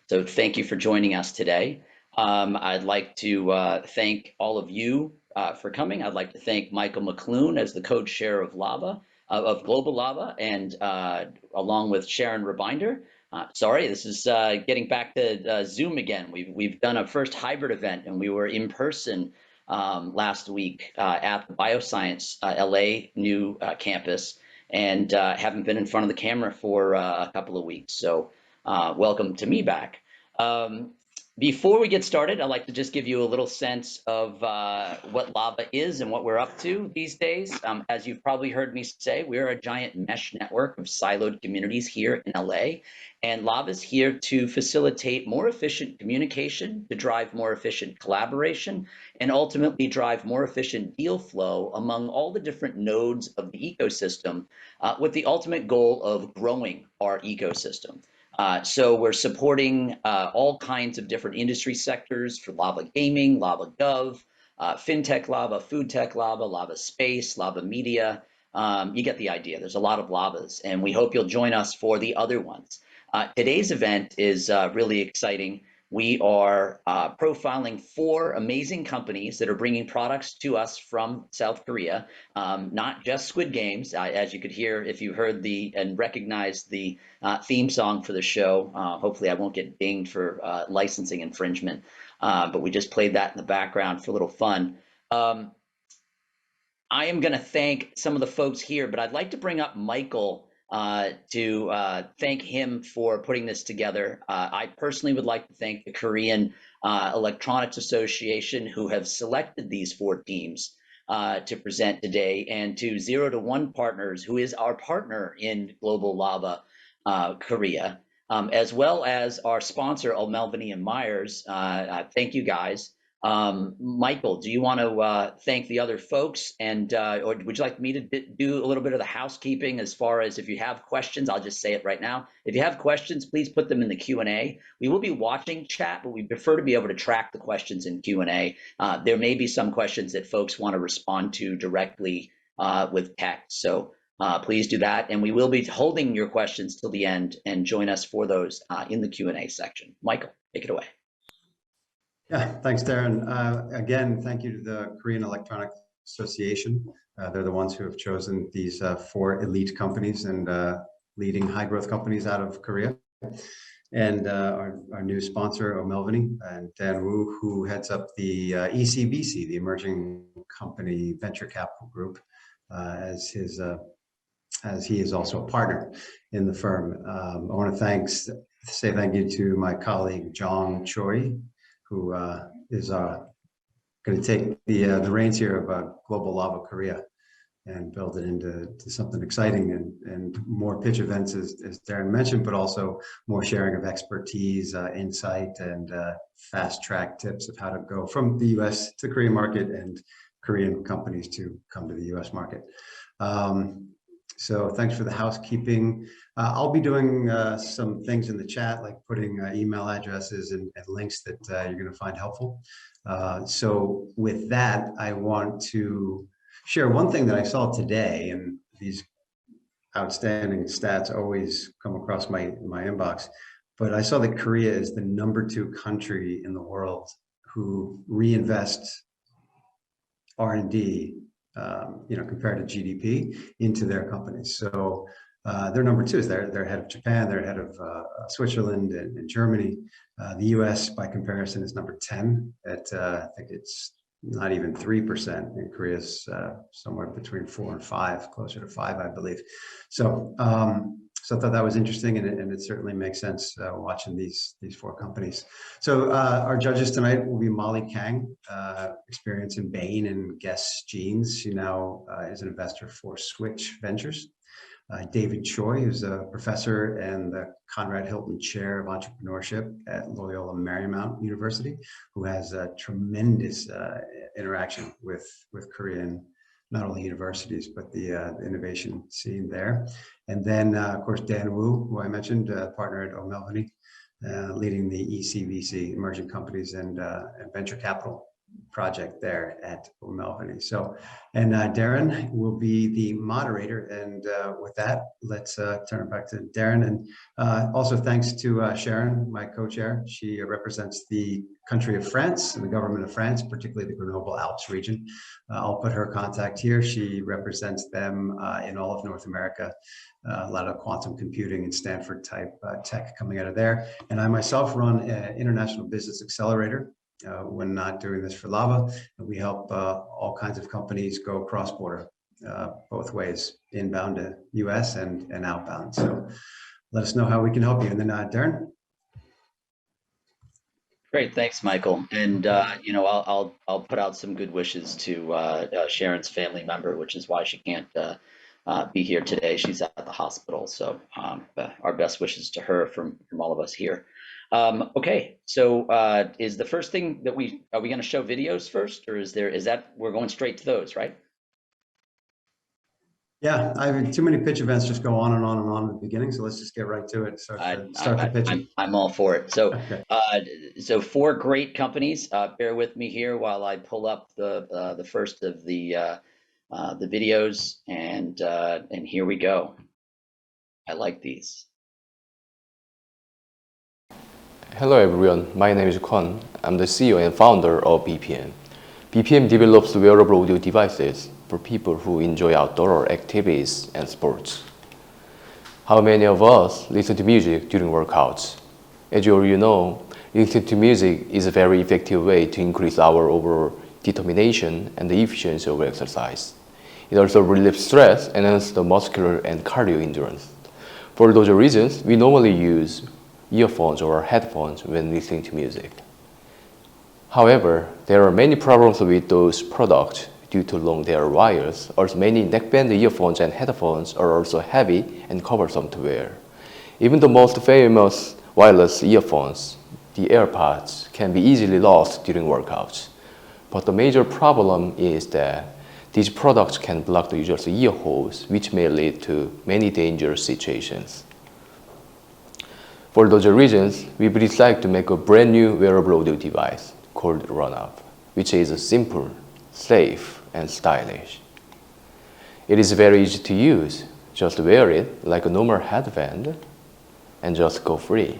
So thank you for joining us today. I'd like to thank all of you for coming. I'd like to thank Michael McClune as the co-chair of of Global Lava, and along with Sharon Rebinder. Sorry, this is getting back to Zoom again. We've done a first hybrid event, and we were in person last week at the Bioscience LA new campus, and haven't been in front of the camera for a couple of weeks. So welcome to me back. Before we get started, I'd like to just give you a little sense of what Lava is and what we're up to these days. As you've probably heard me say, we're a giant mesh network of siloed communities here in LA, and Lava is here to facilitate more efficient communication, to drive more efficient collaboration, and ultimately drive more efficient deal flow among all the different nodes of the ecosystem, with the ultimate goal of growing our ecosystem. So we're supporting all kinds of different industry sectors for Lava Gaming, Lava Gov, FinTech Lava, Food Tech Lava, Lava Space, Lava Media. You get the idea. There's a lot of Lavas, and we hope you'll join us for the other ones. Today's event is really exciting. We are profiling 4 amazing companies that are bringing products to us from South Korea, not just Squid Games, as you could hear if you heard and recognized the theme song for the show. Hopefully I won't get dinged for licensing infringement, but we just played that in the background for a little fun. I am going to thank some of the folks here, but I'd like to bring up Michael to thank him for putting this together. I personally would like to thank the Korean Electronics Association, who have selected these 4 teams to present today, and to 0 to 1 Partners, who is our partner in Global Lava Korea, as well as our sponsor, O'Melveny and Myers. Thank you, guys. Michael, do you want to thank the other folks, and or would you like me to do a little bit of the housekeeping as far as if you have questions? I'll just say it right now. If you have questions, please put them in the Q&A. We will be watching chat, but we prefer to be able to track the questions in Q&A. There may be some questions that folks want to respond to directly with text, so please do that, and we will be holding your questions till the end, and join us for those in the Q&A section. Michael, take it away. Yeah, thanks, Darren. Again, thank you to the Korean Electronic Association. They're the ones who have chosen these 4 elite companies and leading high growth companies out of Korea. And our new sponsor, O'Melveny, and Dan Wu, who heads up the ECVC, the Emerging Company Venture Capital Group, as he is also a partner in the firm. I want to say thank you to my colleague, Jong Choi, who is going to take the reins here of Global Lava Korea and build it into something exciting, and more pitch events, as Darren mentioned, but also more sharing of expertise, insight, and fast track tips of how to go from the US to Korean market and Korean companies to come to the US market. So thanks for the housekeeping. I'll be doing some things in the chat, like putting email addresses and links that you're going to find helpful. So with that, I want to share one thing that I saw today, and these outstanding stats always come across my inbox, but I saw that Korea is the #2 country in the world who reinvests R&D, compared to GDP, into their companies. So they're #2. They're ahead of Japan, they're ahead of Switzerland and Germany. The US, by comparison, is #10 at I think it's not even 3%, and Korea's somewhere between 4 and 5, closer to 5, I believe. So so I thought that was interesting, and it certainly makes sense watching these 4 companies. So our judges tonight will be Molly Kang, experience in Bain and Guess Jeans. She now is an investor for Switch Ventures. David Choi, who's a professor and the Conrad Hilton Chair of Entrepreneurship at Loyola Marymount University, who has a tremendous interaction with Korean, not only universities, but the innovation scene there. And then, of course, Dan Wu, who I mentioned, partner at O'Melveny, leading the ECVC, Emerging Companies and Venture Capital project there at O'Melveny. So, and Darren will be the moderator. And with that, let's turn it back to Darren. And also thanks to Sharon, my co-chair. She represents the country of France and the government of France, particularly the Grenoble Alps region. I'll put her contact here. She represents them in all of North America. A lot of quantum computing and Stanford type tech coming out of there. And I myself run an International Business Accelerator. When not doing this for Lava, we help all kinds of companies go cross-border, both ways, inbound to US and outbound. So let us know how we can help you. And then Darren. Great, thanks, Michael. And you know, I'll put out some good wishes to Sharon's family member, which is why she can't be here today. She's at the hospital, so our best wishes to her from all of us here. Okay, so is the first thing that are we going to show videos first, or is that we're going straight to those, right? Yeah, I have too many pitch events just go on and on and on at the beginning, so let's just get right to it. Start the pitching. I'm all for it. So, okay. So 4 great companies. Bear with me here while I pull up the first of the videos, and here we go. I like these. Hello everyone, my name is Kwon. I'm the CEO and founder of BPM. BPM develops wearable audio devices for people who enjoy outdoor activities and sports. How many of us listen to music during workouts? As you already know, listening to music is a very effective way to increase our overall determination and the efficiency of exercise. It also relieves stress and enhances the muscular and cardio endurance. For those reasons, we normally use earphones or headphones when listening to music. However, there are many problems with those products due to long their wires. Also, many neckband earphones and headphones are also heavy and cumbersome to wear. Even the most famous wireless earphones, the AirPods, can be easily lost during workouts. But the major problem is that these products can block the user's ear holes, which may lead to many dangerous situations. For those reasons, we've decided to make a brand new wearable audio device called Run-Up, which is simple, safe, and stylish. It is very easy to use. Just wear it like a normal headband and just go free.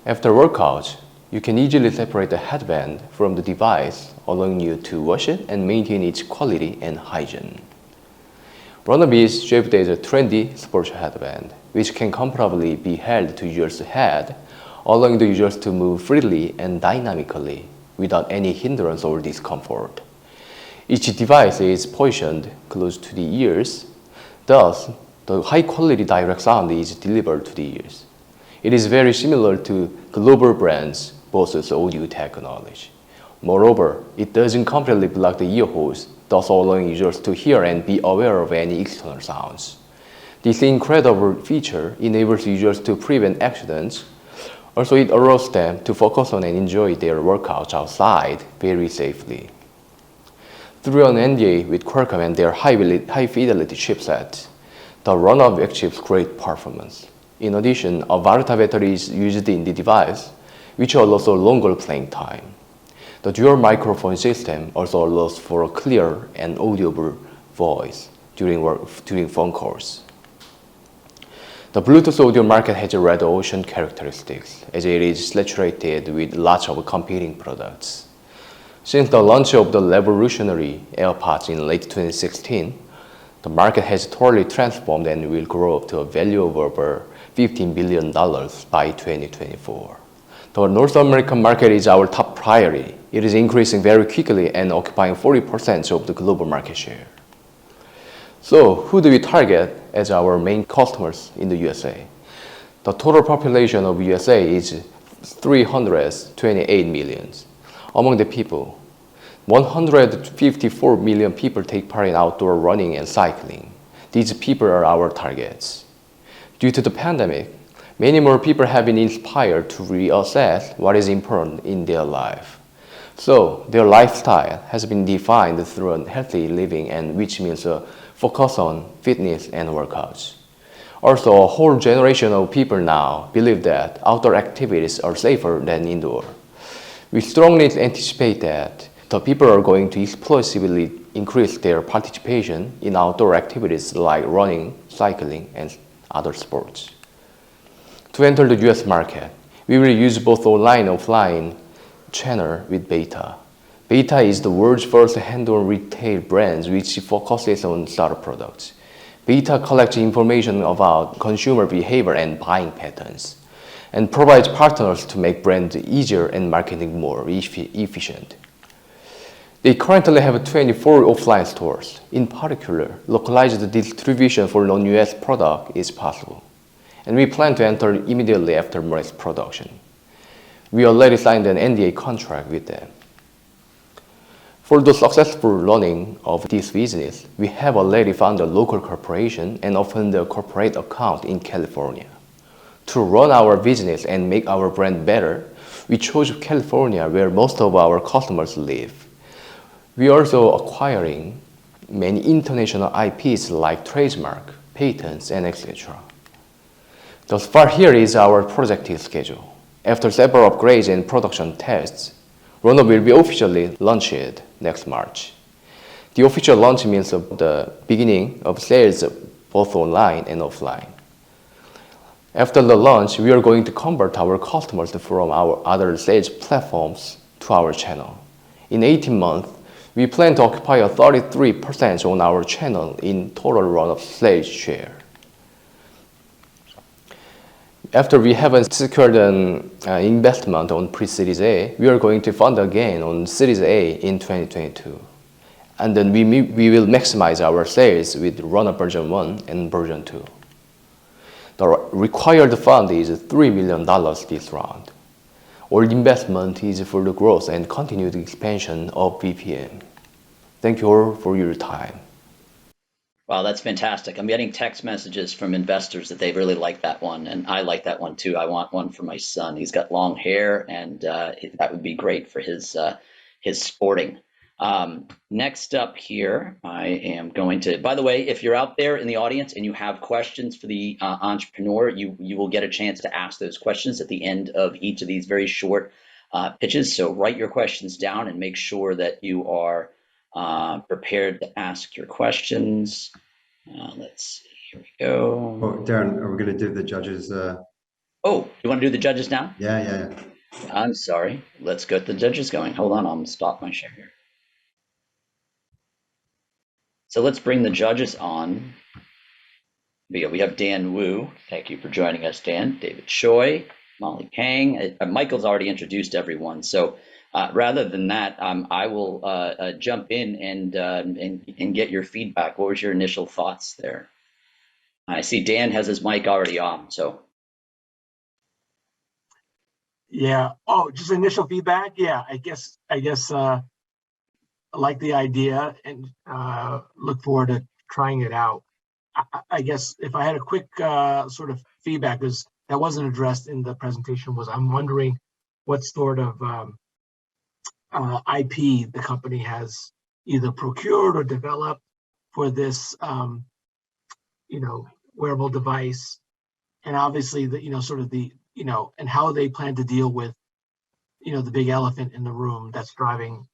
After workouts, you can easily separate the headband from the device, allowing you to wash it and maintain its quality and hygiene. Run-Up is shaped as a trendy sports headband, which can comfortably be held to user's head, allowing the users to move freely and dynamically without any hindrance or discomfort. Each device is positioned close to the ears, thus the high-quality direct sound is delivered to the ears. It is very similar to global brands Bose's audio technology. Moreover, it doesn't completely block the ear holes, thus allowing users to hear and be aware of any external sounds. This incredible feature enables users to prevent accidents. Also, it allows them to focus on and enjoy their workouts outside very safely. Through an NDA with Qualcomm and their high-fidelity chipset, the Run-Up achieves great performance. In addition, a Varta battery is used in the device, which allows a longer playing time. The dual microphone system also allows for a clear and audible voice during phone calls. The Bluetooth audio market has a red ocean characteristics, as it is saturated with lots of competing products. Since the launch of the revolutionary AirPods in late 2016, the market has totally transformed and will grow up to a value of over $15 billion by 2024. The North American market is our top priority. It is increasing very quickly and occupying 40% of the global market share. So, who do we target as our main customers in the USA? The total population of USA is 328 million. Among the people, 154 million people take part in outdoor running and cycling. These people are our targets. Due to the pandemic, many more people have been inspired to reassess what is important in their life. So, their lifestyle has been defined through a healthy living, and which means a focus on fitness and workouts. Also, a whole generation of people now believe that outdoor activities are safer than indoor. We strongly anticipate that the people are going to explosively increase their participation in outdoor activities like running, cycling, and other sports. To enter the US market, we will use both online and offline channel with Beta. Beta is the world's first hand-on retail brand which focuses on startup products. Beta collects information about consumer behavior and buying patterns, and provides partners to make brands easier and marketing more efficient. They currently have 24 offline stores. In particular, localized distribution for non-US product is possible, and we plan to enter immediately after mass production. We already signed an NDA contract with them. For the successful running of this business, we have already found a local corporation and opened a corporate account in California. To run our business and make our brand better, we chose California where most of our customers live. We are also acquiring many international IPs like trademark, patents, and etc. Thus far, here is our projected schedule. After several upgrades and production tests, Runner will be officially launched next March. The official launch means the beginning of sales both online and offline. After the launch, we are going to convert our customers from our other sales platforms to our channel. In 18 months, we plan to occupy a 33% on our channel in total run-up sales share. After we have secured an investment on pre-Series A, we are going to fund again on Series A in 2022. And then we will maximize our sales with Runner version 1 and version 2. The required fund is $3 million this round. All investment is for the growth and continued expansion of VPN. Thank you all for your time. Wow, that's fantastic. I'm getting text messages from investors that they really like that one, and I like that one too. I want one for my son. He's got long hair, and that would be great for his sporting. Next up here, I am going to, by the way, if you're out there in the audience and you have questions for the entrepreneur, you will get a chance to ask those questions at the end of each of these very short pitches. So write your questions down and make sure that you are prepared to ask your questions. Let's see, here we go. Oh, Darren, are we going to do the judges? Oh, you want to do the judges now? Yeah. I'm sorry. Let's get the judges going. Hold on, I'm going to stop my share here. So let's bring the judges on. We have Dan Wu. Thank you for joining us, Dan. David Choi, Molly Kang. Michael's already introduced everyone. So rather than that, I will jump in and get your feedback. What was your initial thoughts there? I see Dan has his mic already on, so. Yeah. Oh, just initial feedback. Yeah, I guess I like the idea and look forward to trying it out. I guess if I had a quick sort of feedback, because that wasn't addressed in the presentation, was I'm wondering what sort of IP the company has either procured or developed for this, wearable device, and obviously the sort of the and how they plan to deal with the big elephant in the room that's driving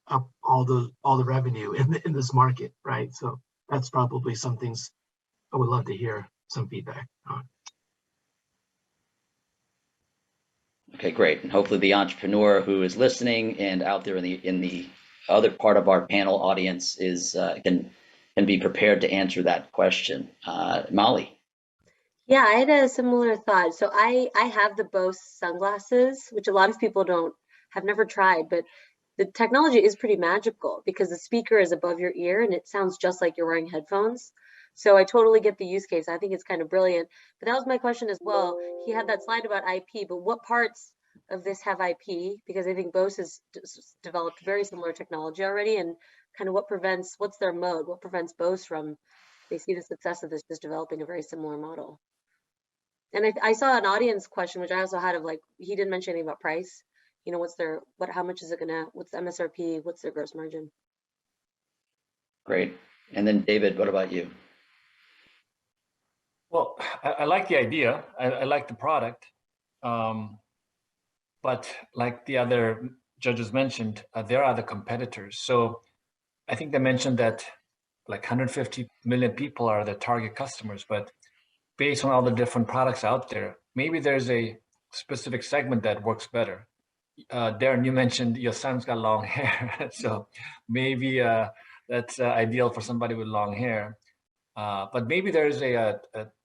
up all the revenue in this market, right? So that's probably some things I would love to hear some feedback on. Okay, great. And hopefully the entrepreneur who is listening and out there in the other part of our panel audience is can be prepared to answer that question. Molly. Yeah, I had a similar thought. So I have the Bose sunglasses, which a lot of people have never tried, but the technology is pretty magical because the speaker is above your ear and it sounds just like you're wearing headphones. So I totally get the use case. I think it's kind of brilliant. But that was my question as well. He had that slide about IP, but what parts of this have IP? Because I think Bose has developed very similar technology already, and kind of what's their mode? What prevents Bose from, they see the success of this just developing a very similar model? And I saw an audience question, which I also had of like, he didn't mention anything about price. How much is it what's the MSRP? What's their gross margin? Great. And then David, what about you? Well, I like the idea. I like the product. But like the other judges mentioned, there are other competitors. So I think they mentioned that like 150 million people are the target customers, but based on all the different products out there, maybe there's a specific segment that works better. Darren, you mentioned your son's got long hair, so maybe that's ideal for somebody with long hair. But maybe there's a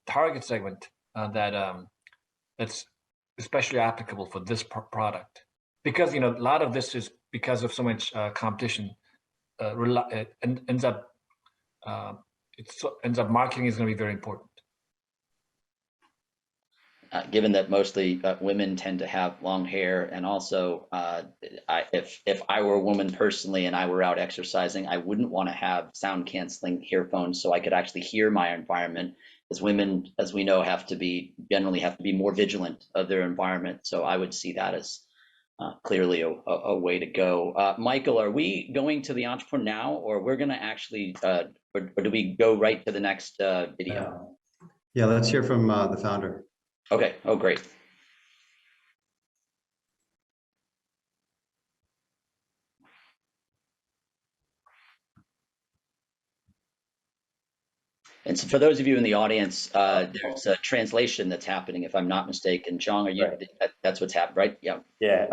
target segment that's especially applicable for this product, because a lot of this is because of so much competition. It ends up marketing is going to be very important. Given that mostly women tend to have long hair, and also if I were a woman personally and I were out exercising, I wouldn't want to have sound canceling earphones so I could actually hear my environment, as women, as we know, generally have to be more vigilant of their environment. So I would see that as clearly a way to go. Michael, are we going to the entrepreneur now, or we're going to actually, or do we go right to the next video? Yeah, let's hear from the founder. Okay. Oh, great. And so for those of you in the audience, there's a translation that's happening, if I'm not mistaken. Jong, are you, Right. that's what's happened, right? Yeah. 예,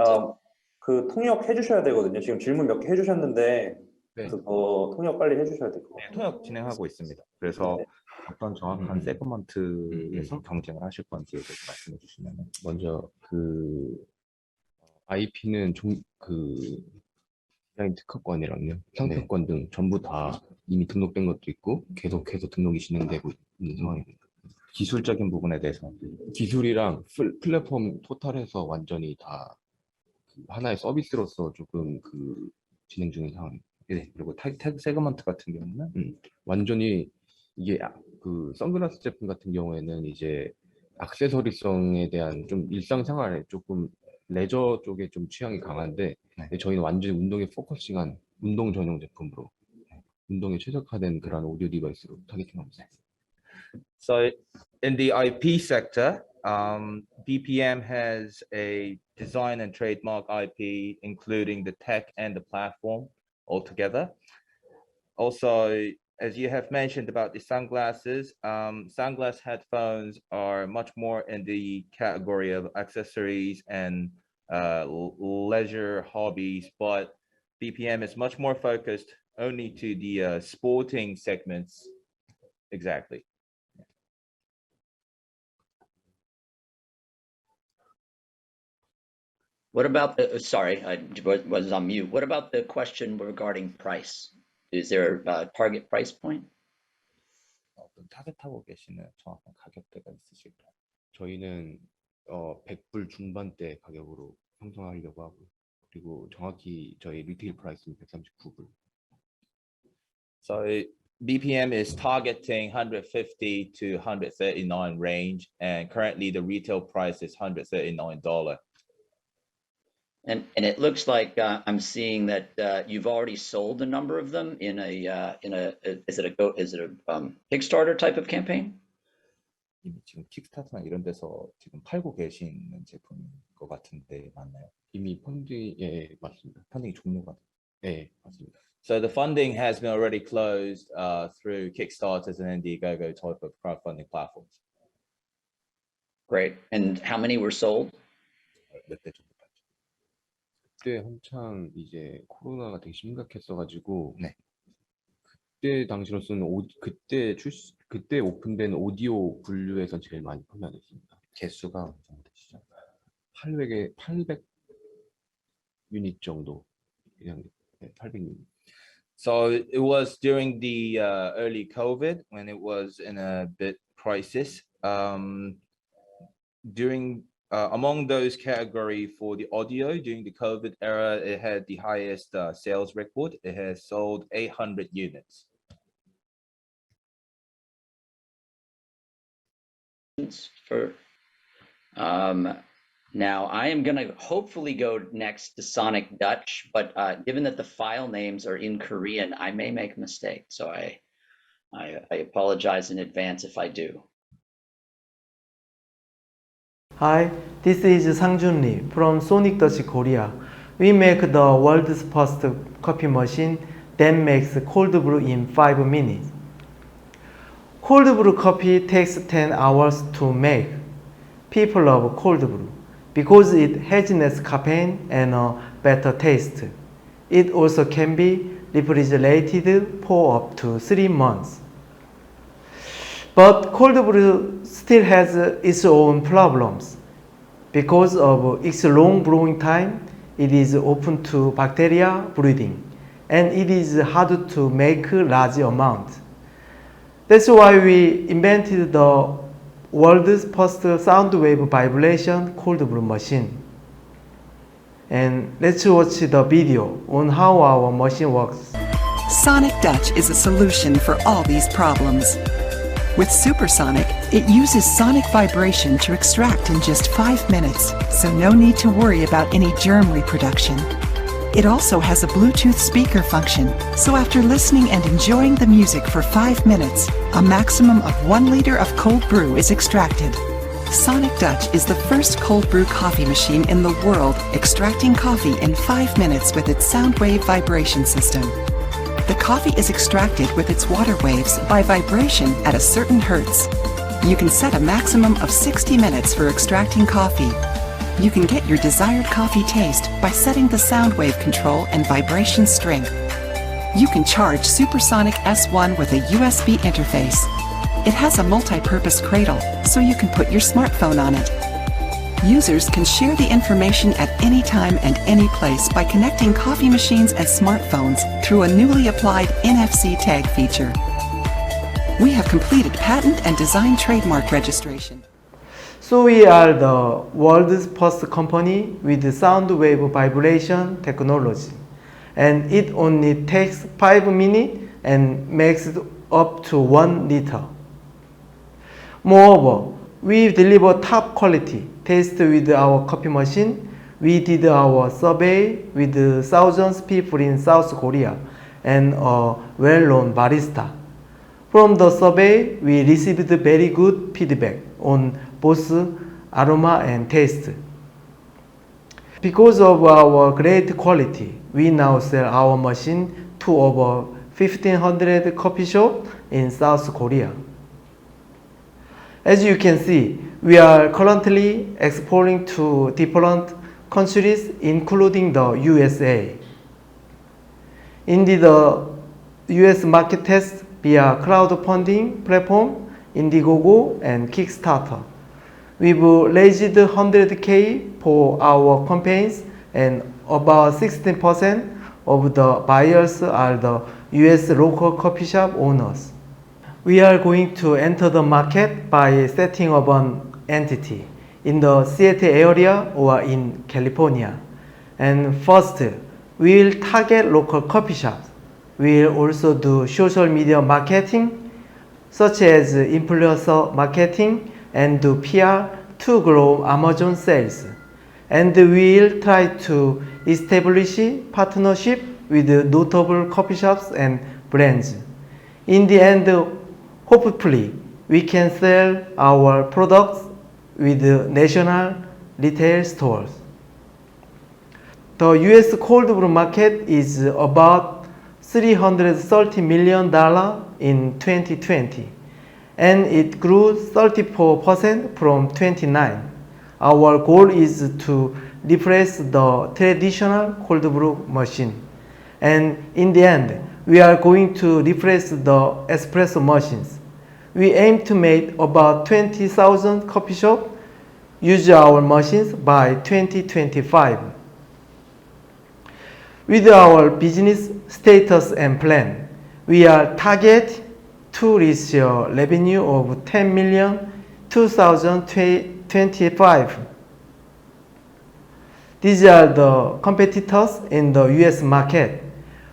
그 통역 해주셔야 되거든요. 지금 질문 몇 개 해주셨는데 네. 그거 통역 빨리 해주셔야 될 것 같아요. 통역 진행하고 있습니다. 그래서 네. 어떤 정확한 세그먼트에서 경쟁을 하실 건지에 대해서 말씀해 주시면. 먼저 그 IP는 디자인 특허권이랑요, 상표권 등 전부 다 이미 등록된 것도 있고 계속해서 등록이 진행되고 있는 상황입니다. 기술적인 부분에 대해서 기술이랑 플랫폼 토탈해서 완전히 다 하나의 서비스로서 조금 진행 중인 상황입니다. 네, 그리고 태그 세그먼트 같은 경우는 완전히 이게 그 선글라스 제품 같은 경우에는 이제 액세서리성에 대한 좀 일상생활에 조금 레저 쪽에 좀 취향이 강한데, 네. 저희는 완전히 운동에 포커싱한 운동 전용 제품으로 운동에 최적화된 그런 오디오 디바이스로 타겟팅하고 있습니다. So in the IP sector, BPM has a design and trademark IP, including the tech and the platform altogether. Also, as you have mentioned about the sunglasses, sunglass headphones are much more in the category of accessories and leisure hobbies, but BPM is much more focused only to the sporting segments. Exactly. What about sorry, I was on mute. What about the question regarding price? Is there a target price point? 어떤 타겟하고 계시는 정확한 가격대가 있으실까요? 저희는 100불 중반대 가격으로 형성하려고 하고, 그리고 정확히 저희 리테일 프라이스는 139불. So BPM is targeting 150 to 139 range, and currently the retail price is $139. And it looks like I'm seeing that you've already sold a number of them in a is it a Kickstarter type of campaign? 이미 지금 킥스타터나 이런 데서 지금 팔고 계시는 제품인 것 같은데 맞나요? 이미 펀딩, 맞습니다. 펀딩 종료가 맞습니다. So the funding has been already closed through Kickstarters and Indiegogo type of crowdfunding platforms. Great. And how many were sold? 몇 대 정도 팔죠? 그때 한창 이제 코로나가 되게 심각했어가지고, 네. 그때 당시로서는 그때 오픈된 오디오 분류에서 제일 많이 판매됐습니다. 개수가 어느 정도 되시죠? 800 유닛 정도. 그냥 800유닛. So it was during the early COVID when it was in a bit crisis. During among those category for the audio during the COVID era, it had the highest sales record. It has sold 800 units. For now, I am going to hopefully go next to Sonic Dutch, but given that the file names are in Korean, I may make a mistake. So I apologize in advance if I do. Hi, This is Sang-jun Lee from Sonic Dutch Korea. We make the world's first coffee machine that makes cold brew in 5 minutes. Cold brew coffee takes 10 hours to make. People love cold brew because it has less caffeine and a better taste. It also can be refrigerated for up to 3 months. But cold brew still has its own problems. Because of its long brewing time, it is open to bacteria breeding, and it is hard to make large amounts. That's why we invented the world's first sound wave vibration cold brew machine. And let's watch the video on how our machine works. Sonic Dutch is a solution for all these problems. With Supersonic, it uses sonic vibration to extract in just 5 minutes, so no need to worry about any germ reproduction. It also has a Bluetooth speaker function, so after listening and enjoying the music for 5 minutes, a maximum of 1 liter of cold brew is extracted. Sonic Dutch is the first cold brew coffee machine in the world extracting coffee in 5 minutes with its sound wave vibration system. The coffee is extracted with its water waves by vibration at a certain hertz. You can set a maximum of 60 minutes for extracting coffee. You can get your desired coffee taste by setting the sound wave control and vibration strength. You can charge Supersonic S1 with a USB interface. It has a multi-purpose cradle, so you can put your smartphone on it. Users can share the information at any time and any place by connecting coffee machines and smartphones through a newly applied NFC tag feature. We have completed patent and design trademark registration. So we are the world's first company with sound wave vibration technology. And it only takes 5 minutes and makes it up to 1 liter. Moreover, we deliver top quality taste with our coffee machine. We did our survey with thousands of people in South Korea and a well-known barista. From the survey, we received very good feedback on both aroma and taste. Because of our great quality, we now sell our machine to over 1,500 coffee shops in South Korea. As you can see, we are currently exporting to different countries, including the USA. In the US market test via crowdfunding platform, Indiegogo and Kickstarter. We've raised 100K for our campaigns, and about 16% of the buyers are the US local coffee shop owners. We are going to enter the market by setting up an entity in the Seattle area or in California. And first, we will target local coffee shops. We will also do social media marketing, such as influencer marketing, and do PR to grow Amazon sales. And we will try to establish partnership with notable coffee shops and brands. In the end, hopefully, we can sell our products with national retail stores. The US cold brew market is about $330 million in 2020, and it grew 34% from 29. Our goal is to replace the traditional cold brew machine. And in the end, we are going to replace the espresso machines. We aim to make about 20,000 coffee shops use our machines by 2025. With our business status and plan, we are target to reach a revenue of 10 million 2025. These are the competitors in the US market.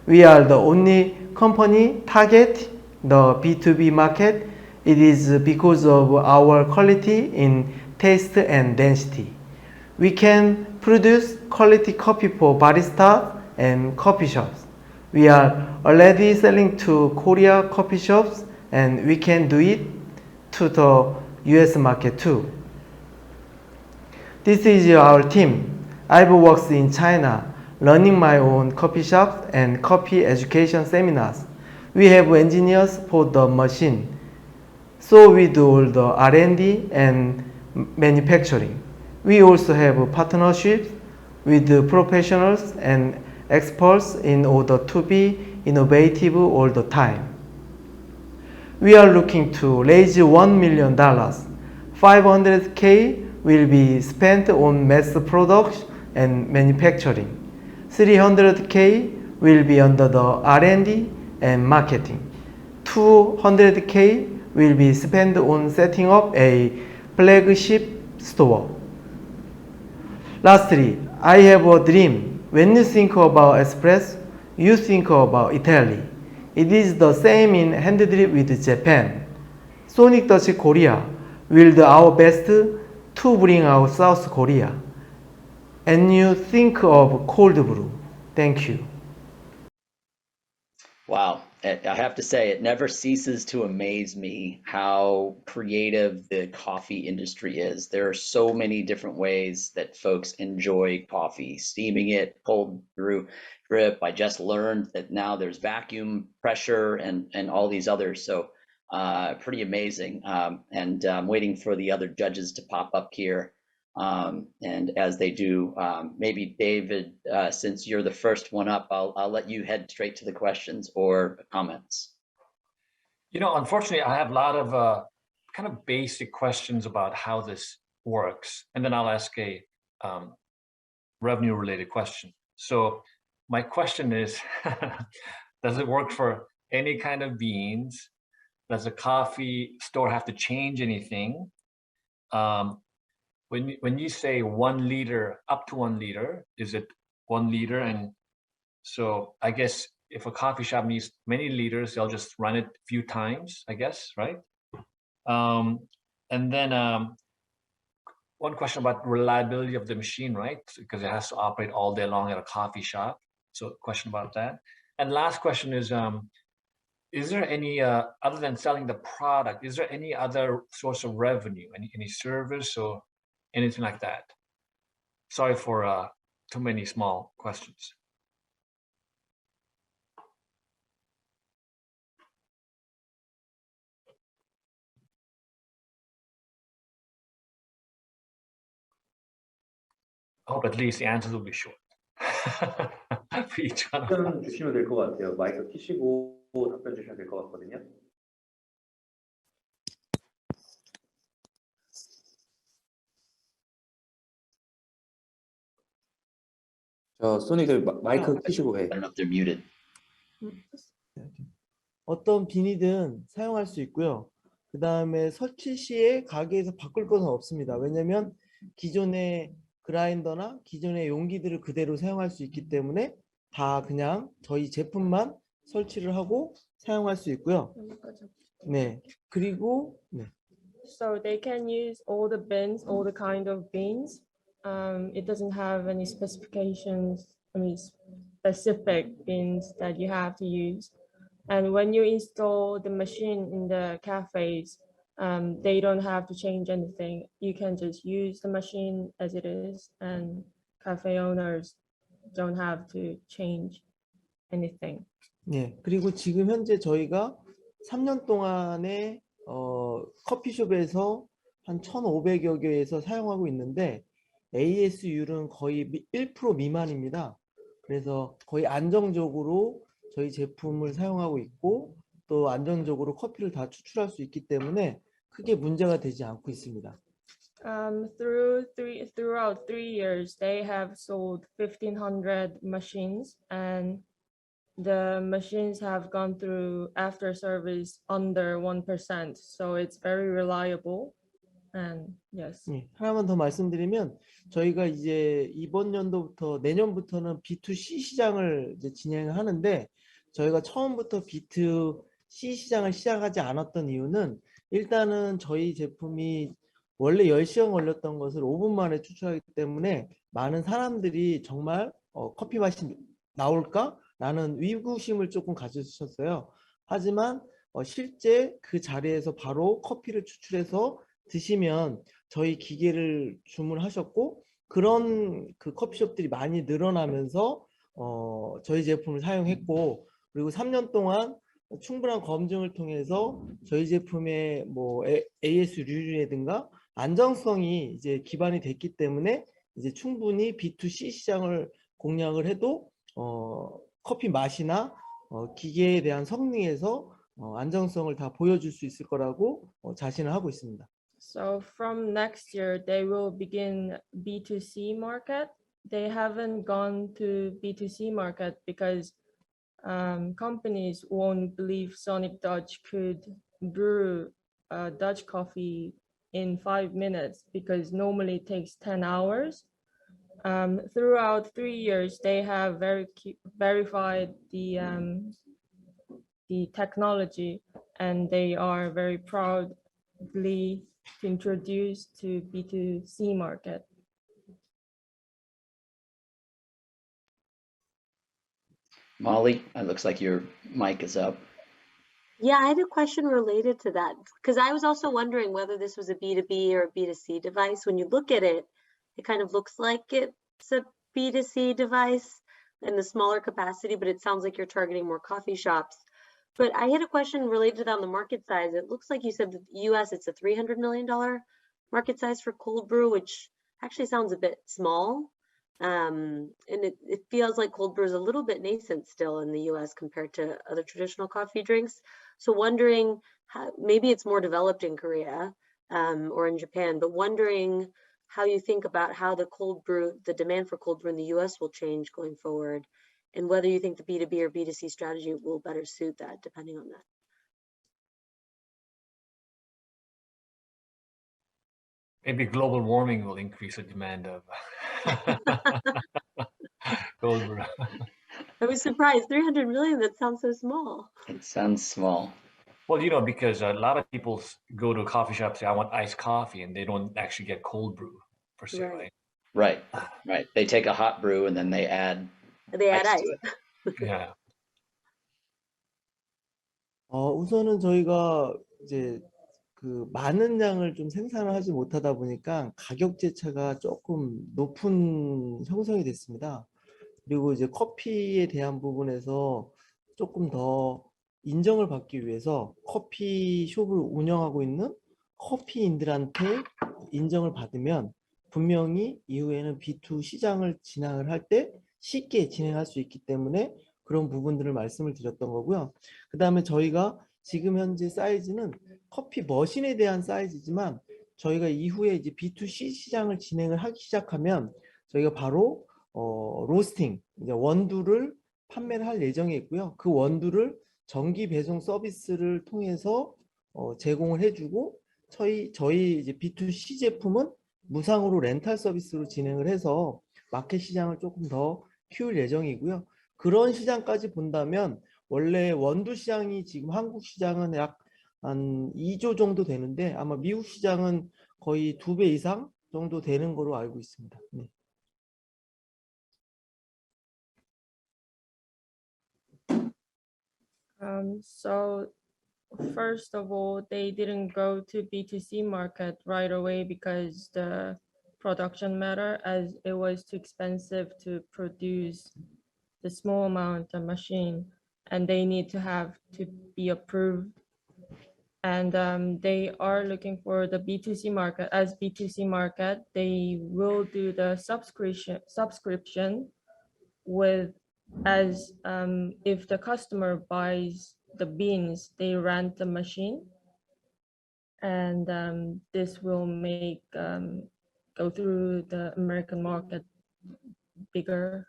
We are the only company target the B2B market. It is because of our quality in taste and density. We can produce quality coffee for baristas and coffee shops. We are already selling to Korea coffee shops, and we can do it to the US market too. This is our team. I've worked in China, running my own coffee shops and coffee education seminars. We have engineers for the machine, so we do all the R&D and manufacturing. We also have partnerships with professionals and experts in order to be innovative all the time. We are looking to raise $1 million. 500K will be spent on mass production and manufacturing. 300K will be under the R&D and marketing. 200K will be spent on setting up a flagship store. Lastly, I have a dream. When you think about espresso, you think about Italy. It is the same in hand drip with Japan. Sonic Touch Korea will do our best to bring out South Korea. And you think of cold brew. Thank you. Wow. I have to say, it never ceases to amaze me how creative the coffee industry is. There are so many different ways that folks enjoy coffee, steaming it, cold brew, drip. I just learned that now there's vacuum pressure and all these others. So pretty amazing. And I'm waiting for the other judges to pop up here. And as they do, maybe David, since you're the first one up, I'll let you head straight to the questions or comments. You know, unfortunately, I have a lot of kind of basic questions about how this works, and then I'll ask a revenue-related question. So my question is, does it work for any kind of beans? Does a coffee store have to change anything? When you say 1 liter, up to 1 liter, is it 1 liter? And so I guess if a coffee shop needs many liters, they'll just run it a few times, I guess, right? And then one question about reliability of the machine, right? Because it has to operate all day long at a coffee shop. So question about that. And last question is there any, other than selling the product, is there any other source of revenue, any service or anything like that? Sorry for too many small questions. I hope at least the answers will be short. For each one of them. 답변 주시면 될 것 같아요. 마이크 켜시고 답변 주시면 될 것 같거든요. 소니들 마이크 켜시고 해. I don't know if they're muted. 어떤 비니든 사용할 수 있고요. 그 다음에 설치 시에 가게에서 바꿀 것은 없습니다. 왜냐하면 기존의 그라인더나 기존의 용기들을 그대로 사용할 수 있기 때문에 다 그냥 저희 제품만 설치를 하고 사용할 수 있고요. 네, 그리고 네. So they can use all the beans, all the kind of beans. It doesn't have any specifications, I mean specific beans that you have to use. And when you install the machine in the cafes, they don't have to change anything. You can just use the machine as it is, and cafe owners don't have to change anything. 네, 그리고 지금 현재 저희가 3년 동안에 커피숍에서 한 1,500여 개에서 사용하고 있는데 AS율은 거의 1% 미만입니다. 그래서 거의 안정적으로 저희 제품을 사용하고 있고 또 안정적으로 커피를 다 추출할 수 있기 때문에 크게 문제가 되지 않고 있습니다. Throughout 3 years, they have sold 1,500 machines, and the machines have gone through after service under 1%. So it's very reliable. And yes. 하나만 더 말씀드리면 저희가 이제 이번 연도부터 내년부터는 B2C 시장을 이제 진행을 하는데 저희가 처음부터 B2C 시장을 시작하지 않았던 이유는 일단은 저희 제품이 원래 10시간 걸렸던 것을 5분 만에 추출하기 때문에 많은 사람들이 정말 커피 맛이 나올까? 라는 의구심을 조금 가지셨어요. 하지만 실제 그 자리에서 바로 커피를 추출해서 드시면 저희 기계를 주문하셨고 그런 그 커피숍들이 많이 늘어나면서 저희 제품을 사용했고 그리고 3년 동안 충분한 검증을 통해서 저희 제품의 뭐 AS 류라든가 안정성이 이제 기반이 됐기 때문에 이제 충분히 B2C 시장을 공략을 해도 커피 맛이나 기계에 대한 성능에서 안정성을 다 보여줄 수 있을 거라고 자신을 하고 있습니다. So from next year, they will begin B2C market. They haven't gone to B2C market because companies won't believe Sonic Dutch could brew Dutch coffee in 5 minutes because normally it takes 10 hours. Throughout 3 years, they have verified the technology, and they are very proudly to introduce to B2C market. Molly, it looks like your mic is up. Yeah, I had a question related to that because I was also wondering whether this was a B2B or a B2C device. When you look at it, it kind of looks like it's a B2C device in the smaller capacity, but it sounds like you're targeting more coffee shops. But I had a question related to that on the market size. It looks like you said that the US, it's a $300 million market size for cold brew, which actually sounds a bit small. And it feels like cold brew is a little bit nascent still in the US compared to other traditional coffee drinks. So wondering how, maybe it's more developed in Korea or in Japan, but wondering how you think about how the cold brew, the demand for cold brew in the US will change going forward, and whether you think the B2B or B2C strategy will better suit that, depending on that. Maybe global warming will increase the demand of cold brew. I was surprised, 300 million, that sounds so small. It sounds small. Well, you know, because a lot of people go to a coffee shop and say, I want iced coffee, and they don't actually get cold brew per se, Right. right? Right. They take a hot brew and then they add ice to it. Yeah. 우선은 저희가 이제 그 많은 양을 좀 생산을 하지 못하다 보니까 가격 제차가 조금 높은 형성이 됐습니다. 그리고 이제 커피에 대한 부분에서 조금 더 인정을 받기 위해서 커피숍을 운영하고 있는 커피인들한테 인정을 받으면 분명히 이후에는 B2 시장을 진행을 할 때 쉽게 진행할 수 있기 때문에 그런 부분들을 말씀을 드렸던 거고요. 그 다음에 저희가 지금 현재 사이즈는 커피 머신에 대한 사이즈지만 저희가 이후에 이제 B2C 시장을 진행을 하기 시작하면 저희가 바로 로스팅, 이제 원두를 판매를 할 예정에 있고요. 그 원두를 정기 배송 서비스를 통해서 제공을 해주고 저희 이제 B2C 제품은 무상으로 렌탈 서비스로 진행을 해서 마켓 시장을 조금 더 키울 예정이고요. 그런 시장까지 본다면 원래 원두 시장이 지금 한국 시장은 약 한 2조 정도 되는데 아마 미국 시장은 거의 2배 이상 정도 되는 거로 알고 있습니다. 네. So first of all, they didn't go to B2C market right away because the production matter, as it was too expensive to produce the small amount of machine, and they need to have to be approved. And they are looking for the B2C market. As B2C market, they will do the subscription with, as if the customer buys the beans, they rent the machine, and this will make go through the American market bigger.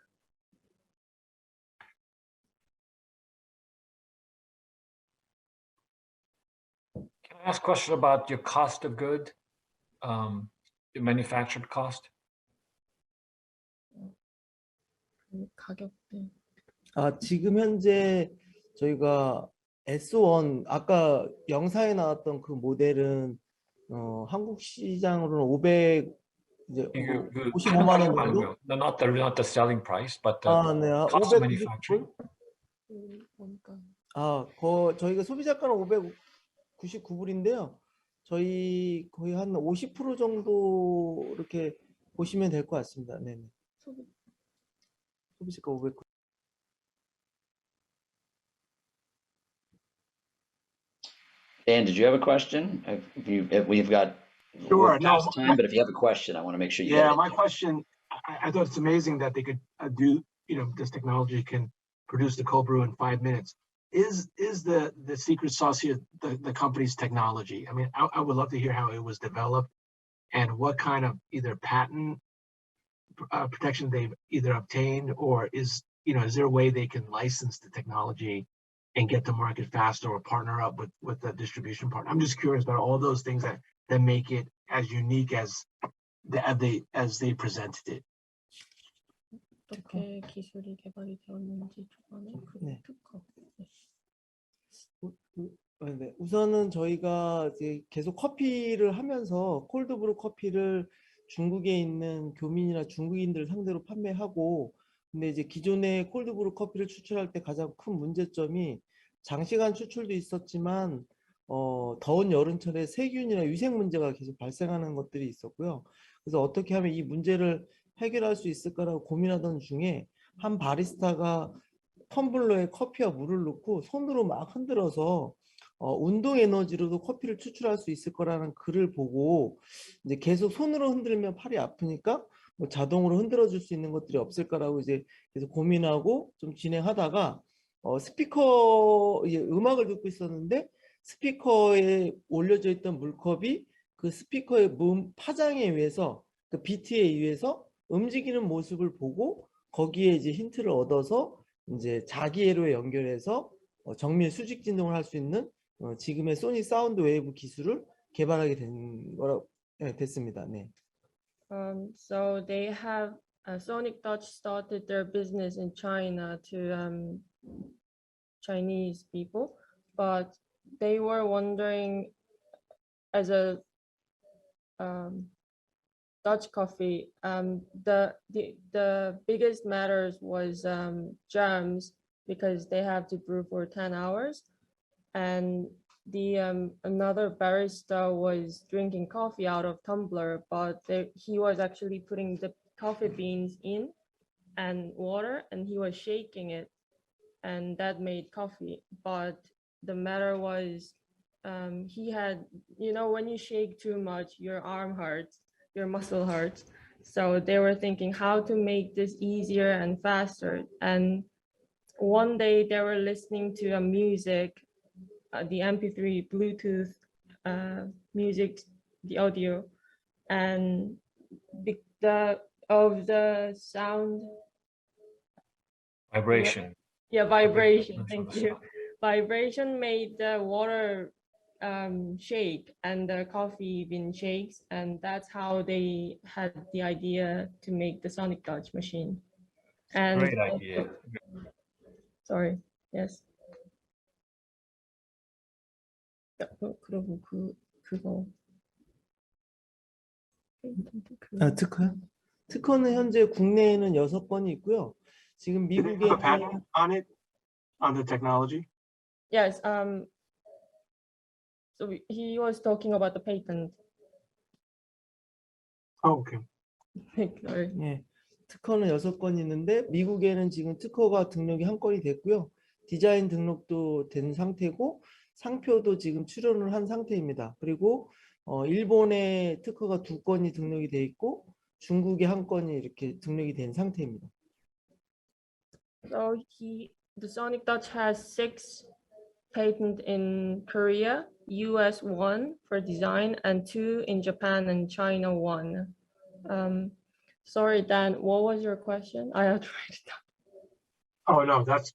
Can I ask a question about your cost of good, the manufactured cost? 가격대. 지금 현재 저희가 S1 아까 영상에 나왔던 그 모델은 한국 시장으로는 500 이제 55만 원 정도? No, not the selling price, but the 네, cost of manufacturing. 저희가 소비자가는 599불인데요. 저희 거의 한 50% 정도 이렇게 보시면 될 것 같습니다. 네. 소비자가 500. Dan, did you have a question? If we've got Sure. we're No, past time, but if you have a question, I want to make sure you yeah, get it. my question, I thought it's amazing that they could do, this technology can produce the cold brew in 5 minutes. Is the secret sauce here the company's technology? I mean, I would love to hear how it was developed and what kind of either patent protection they've either obtained, or is there a way they can license the technology and get to market faster or partner up with the distribution partner? I'm just curious about all those things that make it as unique as they presented it. 어떻게 기술이 개발이 되었는지 초반에 네. 특허. 네. 우선은 저희가 이제 계속 커피를 하면서 콜드브루 커피를 중국에 있는 교민이나 중국인들 상대로 판매하고, 근데 이제 기존의 콜드브루 커피를 추출할 때 가장 큰 문제점이 장시간 추출도 있었지만 더운 여름철에 세균이나 위생 문제가 계속 발생하는 것들이 있었고요. 그래서 어떻게 하면 이 문제를 해결할 수 있을까라고 고민하던 중에 한 바리스타가 텀블러에 커피와 물을 넣고 손으로 막 흔들어서 운동 에너지로도 커피를 추출할 수 있을 거라는 글을 보고, 이제 계속 손으로 흔들면 팔이 아프니까 뭐 자동으로 흔들어 줄 수 있는 것들이 없을까라고 이제 계속 고민하고 좀 진행하다가 스피커 음악을 듣고 있었는데, 스피커에 올려져 있던 물컵이 그 스피커의 파장에 의해서, 그 비트에 의해서 움직이는 모습을 보고 거기에 이제 힌트를 얻어서 이제 자기애로에 연결해서 정밀 수직 진동을 할 수 있는 지금의 소닉 사운드 웨이브 기술을 개발하게 됐습니다. 네. So they have Sonic Touch started their business in China to Chinese people, but they were wondering, as a Dutch coffee, the biggest matters was germs, because they have to brew for 10 hours, and the another barista was drinking coffee out of tumbler, but he was actually putting the coffee beans in and water, and he was shaking it, and that made coffee. But the matter was, he had, when you shake too much, your arm hurts, your muscle hurts. So they were thinking how to make this easier and faster. And one day they were listening to a music, the MP3 Bluetooth music, the audio, and of the sound Vibration. Yeah, vibration. Thank you. Vibration made the water shake and the coffee bean shakes, and that's how they had the idea to make the Sonic Touch machine. And Great idea. sorry. Yes. 그리고 그거. 특허요? 특허는 현재 국내에는 6건이 있고요. 지금 Do they 미국에 have a patent on it, on the technology? Yes. So he was talking about the patent. Oh, okay. Sorry. 예, 특허는 6건이 있는데 미국에는 지금 특허가 등록이 1건이 됐고요. 디자인 등록도 된 상태고 상표도 지금 출원을 한 상태입니다. 그리고 일본에 특허가 2건이 등록이 돼 있고 중국에 1건이 이렇게 등록이 된 상태입니다. So the Sonic Touch has 6 patents in Korea, US 1 for design, and 2 in Japan and China 1. Sorry, Dan, what was your question? I have to write it down. Oh no, that's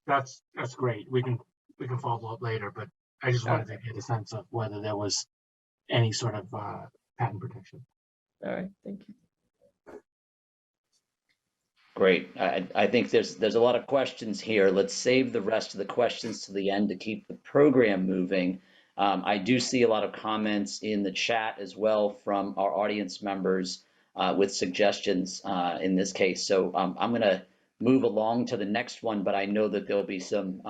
great. We can follow up later, but I just wanted to get a sense of whether there was any sort of patent protection. All right, thank you. Great. I think there's a lot of questions here. Let's save the rest of the questions to the end to keep the program moving. I do see a lot of comments in the chat as well from our audience members with suggestions in this case. So I'm going to move along to the next one, but I know that there'll be some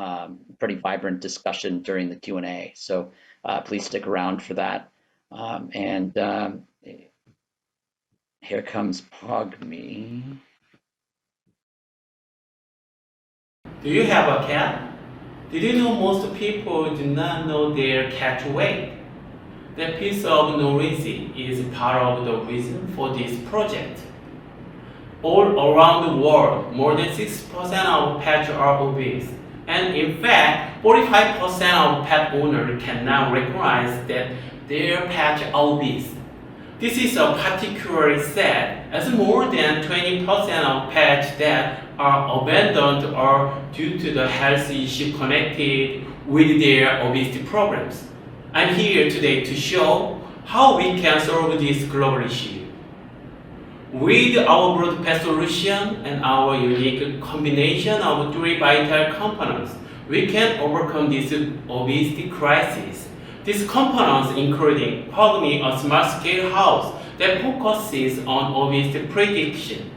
pretty vibrant discussion during the Q&A. So please stick around for that. Here comes Pogme. Do you have a cat? Did you know most people do not know their cat weight? That piece of knowledge is part of the reason for this project. All around the world, more than 6% of pets are obese. And in fact, 45% of pet owners cannot recognize that their pets are obese. This is particularly sad, as more than 20% of pets that are abandoned are due to the health issue connected with their obesity problems. I'm here today to show how we can solve this global issue. With our broad pet solution and our unique combination of three vital components, we can overcome this obesity crisis. These components including Pogme, a small-scale house that focuses on obesity prediction,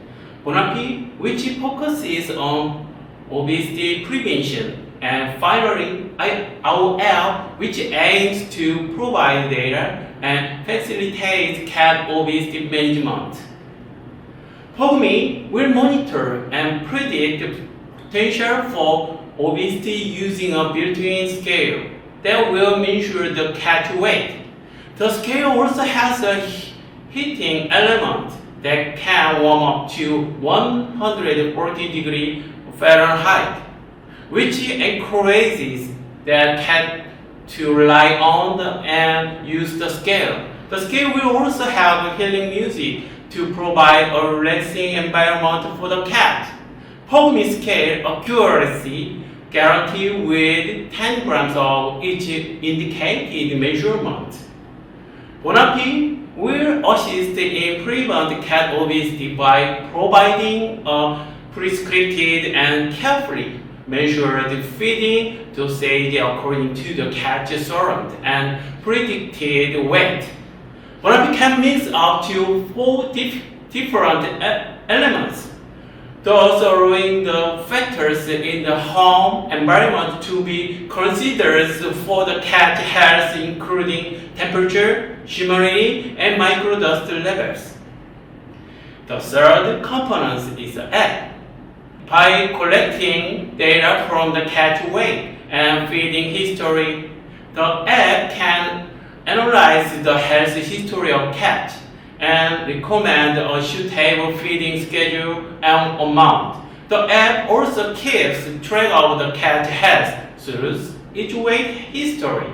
Bonapi, which focuses on obesity prevention, and finally, our app, which aims to provide data and facilitate cat obesity management. Pogme will monitor and predict the potential for obesity using a built-in scale that will measure the cat weight. The scale also has a heating element that can warm up to 140 degrees Fahrenheit, which encourages the cat to rely on and use the scale. The scale will also have healing music to provide a relaxing environment for the cat. Pogme scale accuracy guaranteed with 10 grams of each indicated measurement. Bonapi will assist in prevent cat obesity by providing a prescripted and carefully measured feeding dosage according to the cat's surround and predicted weight. Bonapi can mix up to 4 different elements, thus allowing the factors in the home environment to be considered for the cat health, including temperature, humidity, and microdust levels. The third component is the app. By collecting data from the cat weight and feeding history, the app can analyze the health history of cat and recommend a suitable feeding schedule and amount. The app also keeps track of the cat health through its weight history.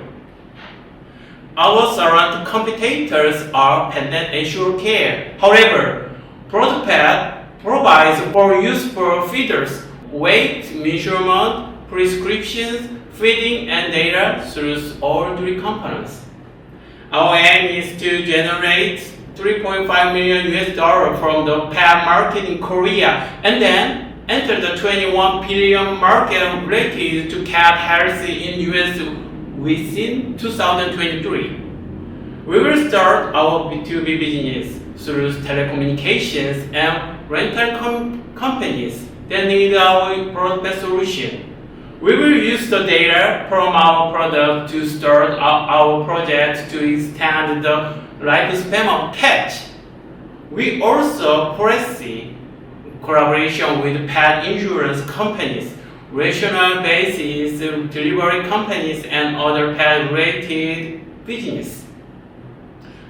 Our surround competitors are Pendant and Sure Care. However, ProduPet provides for useful feeders, weight measurement, prescriptions, feeding, and data through all three components. Our aim is to generate $3.5 million from the pet market in Korea and then enter the $21 billion market related to cat health in US within 2023. We will start our B2B business through telecommunications and rental companies that need our broadband solution. We will use the data from our product to start our project to extend the lifespan of cat. We also foresee collaboration with pet insurance companies, rational basis delivery companies, and other pet-related business.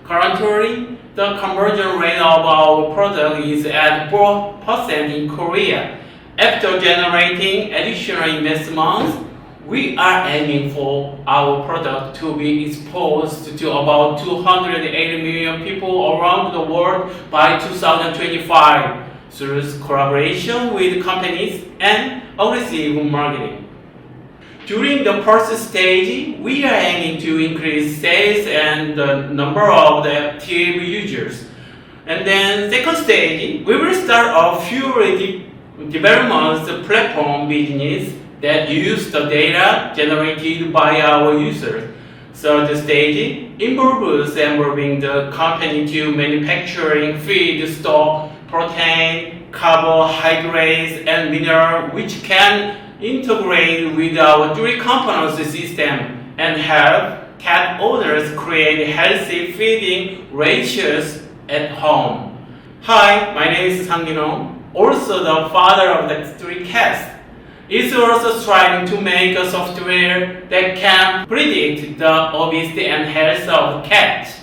Currently, the conversion rate of our product is at 4% in Korea. After generating additional investments, we are aiming for our product to be exposed to about 280 million people around the world by 2025 through collaboration with companies and aggressive marketing. During the first stage, we are aiming to increase sales and the number of the active users. And then second stage, we will start a few development platform business that use the data generated by our users. Third stage involves involving the company to manufacturing feed, stock, protein, carbohydrates, and mineral, which can integrate with our three components system and help cat owners create healthy feeding ratios at home. Hi, my name is Sang Yun-hong, also the father of the 3 cats. Is also striving to make a software that can predict the obesity and health of cats.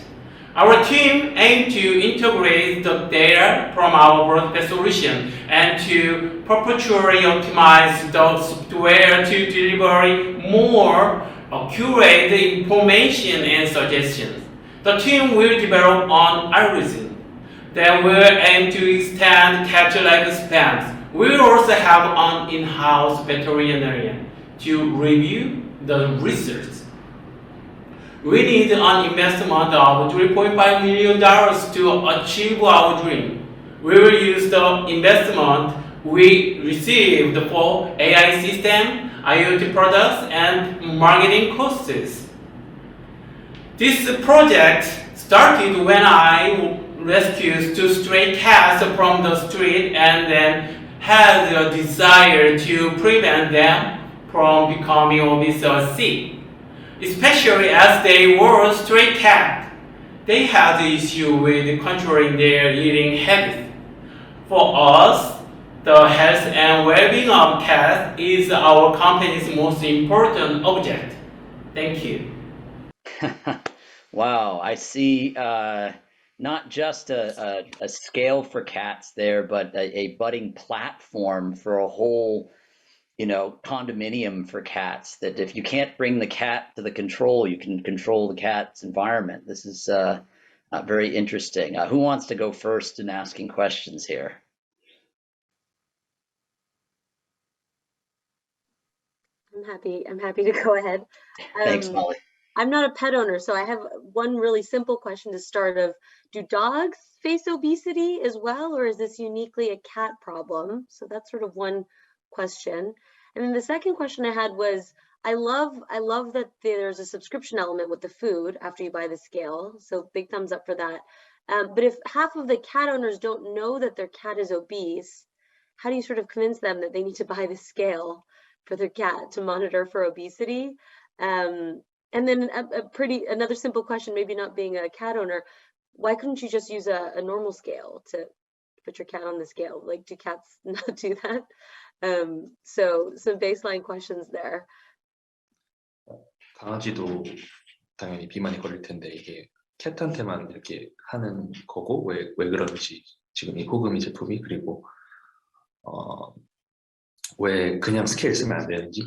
Our team aims to integrate the data from our broadcast solution and to perpetually optimize the software to deliver more accurate information and suggestions. The team will develop an algorithm that will aim to extend cat lifespans. We will also have an in-house veterinarian to review the research. We need an investment of $3.5 million to achieve our dream. We will use the investment we received for AI system, IoT products, and marketing costs. This project started when I rescued 2 stray cats from the street and then had a desire to prevent them from becoming obese or sick. Especially as they were stray cats, they had the issue with controlling their eating habits. For us, the health and well-being of cats is our company's most important object. Thank you. Wow, I see not just a scale for cats there, but a budding platform for a whole, condominium for cats, that if you can't bring the cat to the control, you can control the cat's environment. This is very interesting. Who wants to go first in asking questions here? I'm happy to go ahead. Thanks, Molly. I'm not a pet owner, so I have one really simple question to start of, do dogs face obesity as well, or is this uniquely a cat problem? So that's sort of one question. And then the second question I had was, I love that there's a subscription element with the food after you buy the scale. So big thumbs up for that. But if half of the cat owners don't know that their cat is obese, how do you sort of convince them that they need to buy the scale for their cat to monitor for obesity? And then another simple question, maybe not being a cat owner, why couldn't you just use a normal scale to put your cat on the scale? Like, do cats not do that? So some baseline questions there. 강아지도 당연히 비만이 걸릴 텐데 이게 캣한테만 이렇게 하는 거고 왜 그런지 지금 이 호금이 제품이 그리고 왜 그냥 스케일 쓰면 안 되는지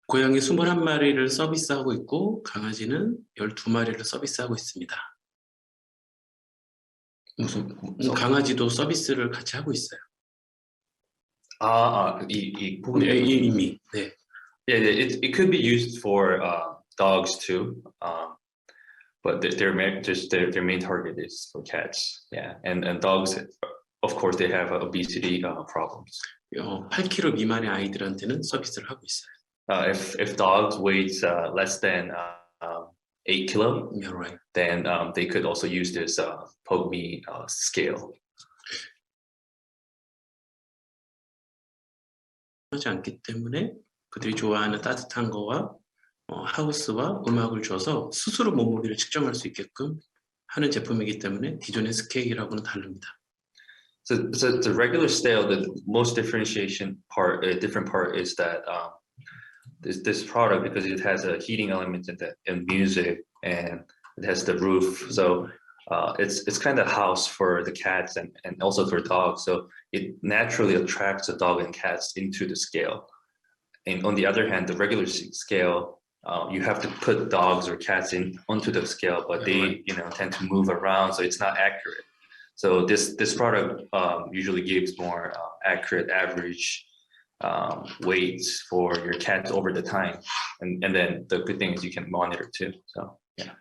고양이 21마리를 서비스하고 있고 강아지는 12마리를 서비스하고 있습니다. 강아지도 서비스를 같이 하고 있어요. 이 부분이 이미 네. Yeah, it could be used for dogs too, but their main target is for cats. Yeah, and dogs, of course, they have obesity problems. 8kg 미만의 아이들한테는 서비스를 하고 있어요. If dogs weight less than 8 kilo, yeah, right. then they could also use this POGME scale. 하지 않기 때문에 그들이 좋아하는 따뜻한 거와 하우스와 음악을 줘서 스스로 몸무게를 측정할 수 있게끔 하는 제품이기 때문에 기존의 스케일하고는 다릅니다. So the regular scale, the most different part is that this product, because it has a heating element and music, and it has the roof, so it's kind of a house for the cats and also for dogs. So it naturally attracts the dog and cats into the scale. And on the other hand, the regular scale, you have to put dogs or cats onto the scale, but they tend to move around, so it's not accurate. So this product usually gives more accurate average weights for your cats over the time, and then the good thing is you can monitor too. So yeah.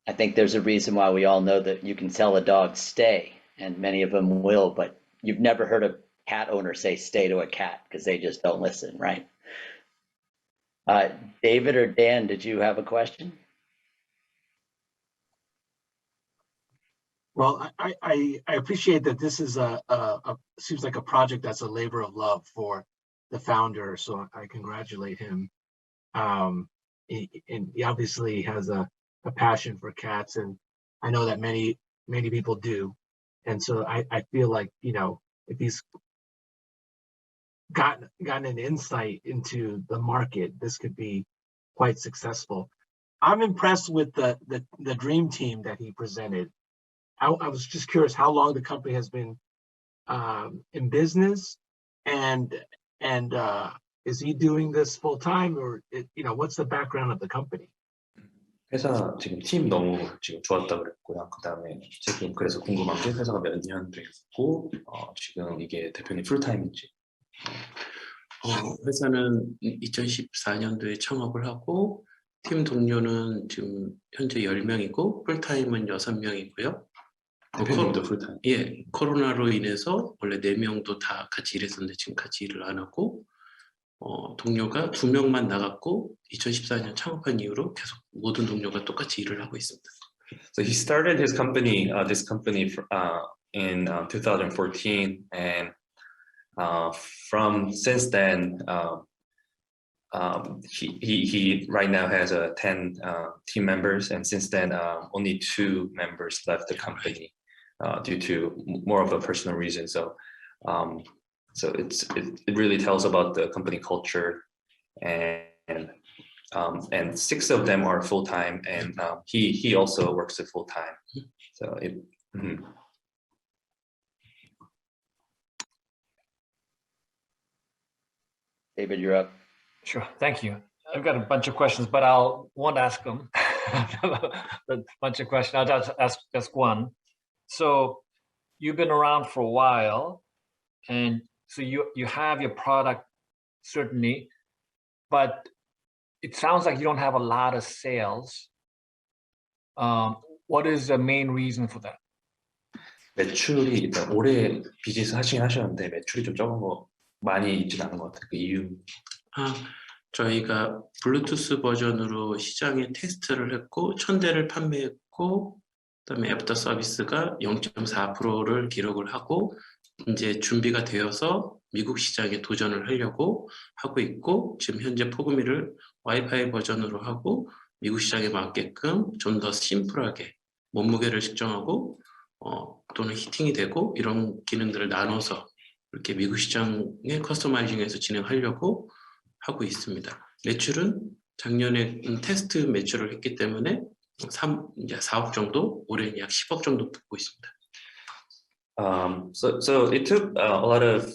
I think there's a reason why we all know that you can tell a dog stay, and many of them will, but you've never heard a cat owner say stay to a cat because they just don't listen, right? David or Dan, did you have a question? Well, I appreciate that this is seems like a project that's a labor of love for the founder, so I congratulate him. And he obviously has a passion for cats, and I know that many people do. And so I feel like, you know, if he's gotten an insight into the market, this could be quite successful. I'm impressed with the dream team that he presented. I was just curious how long the company has been in business, and is he doing this full time, or you know, what's the background of the company? 회사 지금 팀 너무 지금 좋았다 그랬고요. 그다음에 지금 그래서 궁금한 게 회사가 몇 년 됐고 지금 이게 대표님 풀타임인지. 회사는 2014년도에 창업을 하고 팀 동료는 지금 현재 10명이고 풀타임은 6명이고요. 대표님도 풀타임. 예, 코로나로 인해서 원래 4명도 다 같이 일했었는데 지금 같이 일을 안 하고 동료가 2명만 나갔고 2014년 창업한 이후로 계속 모든 동료가 똑같이 일을 하고 있습니다. So he started his company, this company, in 2014, and from since then, he right now has 10 team members, and since then, only 2 members left the company due to more of a personal reason. So, so it really tells about the company culture, and 6 of them are full time, and he also works at full time. So it. David, you're up. Sure, thank you. I've got a bunch of questions, but I won't ask them. A bunch of questions. I'll just ask one. So you've been around for a while, and so you have your product certainly, but it sounds like you don't have a lot of sales. What is the main reason for that? 매출이 일단 올해 비즈니스 하셨는데 매출이 좀 적은 거 많이 있진 않은 것 같아요. 그 이유. 저희가 블루투스 버전으로 시장에 테스트를 했고 1000대를 판매했고 그다음에 애프터 서비스가 0.4%를 기록을 하고 이제 준비가 되어서 미국 시장에 도전을 하려고 하고 있고 지금 현재 포그미를 와이파이 버전으로 하고 미국 시장에 맞게끔 좀 더 심플하게 몸무게를 측정하고 또는 히팅이 되고 이런 기능들을 나눠서 이렇게 미국 시장에 커스터마이징해서 진행하려고 하고 있습니다. 매출은 작년에 테스트 매출을 했기 때문에 이제 4억 정도, 올해는 약 10억 정도 붙고 있습니다. So it took a lot of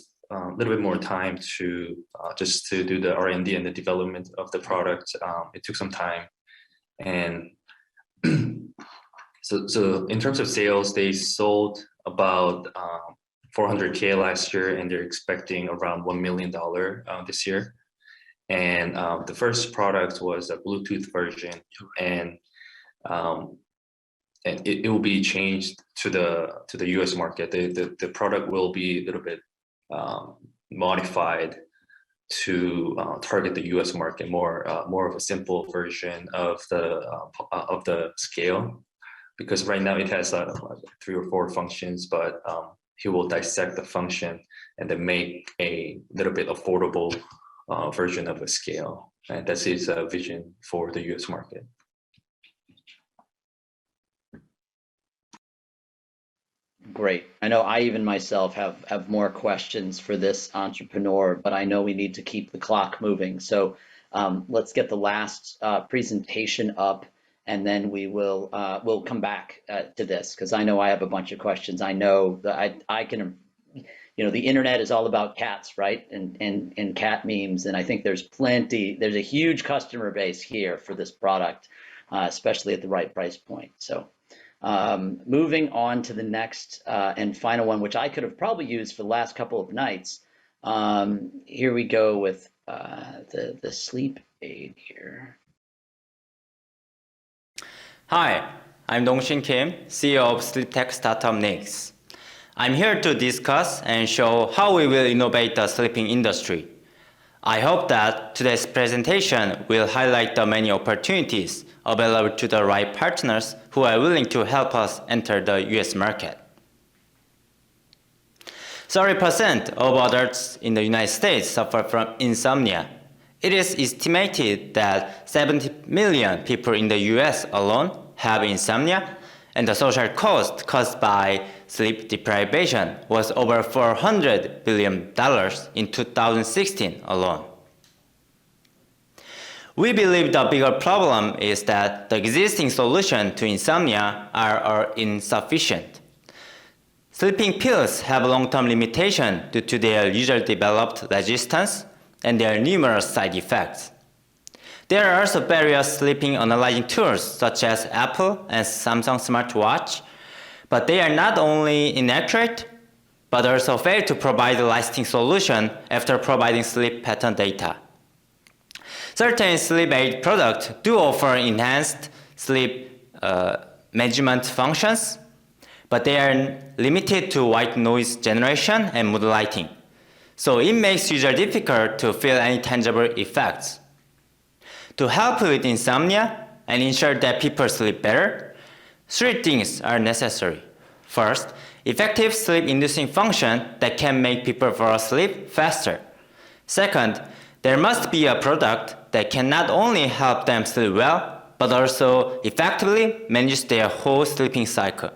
little bit more time to just to do the R&D and the development of the product. It took some time, and so in terms of sales, they sold about 400K last year, and they're expecting around $1 million this year. And the first product was a Bluetooth version, and it will be changed to the US market. The product will be a little bit modified to target the US market, more of a simple version of the scale, because right now it has 3 or 4 functions, but he will dissect the function and then make a little bit affordable version of a scale, and that's his vision for the US market. Great. I know I even myself have more questions for this entrepreneur, but I know we need to keep the clock moving. So let's get the last presentation up, and then we will we'll come back to this, because I know I have a bunch of questions. I know that I can, you know, the internet is all about cats, right? And cat memes, and I think there's a huge customer base here for this product, especially at the right price point. So moving on to the next and final one, which I could have probably used for the last couple of nights. Here we go with the sleep aid here. Hi, I'm Dong-Shin Kim, CEO of sleep tech startup Nix. I'm here to discuss and show how we will innovate the sleeping industry. I hope that today's presentation will highlight the many opportunities available to the right partners who are willing to help us enter the US market. 30% of adults in the United States suffer from insomnia. It is estimated that 70 million people in the US alone have insomnia, and the social cost caused by sleep deprivation was over $400 billion in 2016 alone. We believe the bigger problem is that the existing solutions to insomnia are insufficient. Sleeping pills have long-term limitations due to their user-developed resistance and their numerous side effects. There are also various sleeping analyzing tools such as Apple and Samsung smartwatch, but they are not only inaccurate, but also fail to provide a lasting solution after providing sleep pattern data. Certain sleep aid products do offer enhanced sleep management functions, but they are limited to white noise generation and mood lighting. So it makes users difficult to feel any tangible effects. To help with insomnia and ensure that people sleep better, 3 things are necessary. First, effective sleep-inducing function that can make people fall asleep faster. Second, there must be a product that can not only help them sleep well, but also effectively manage their whole sleeping cycle.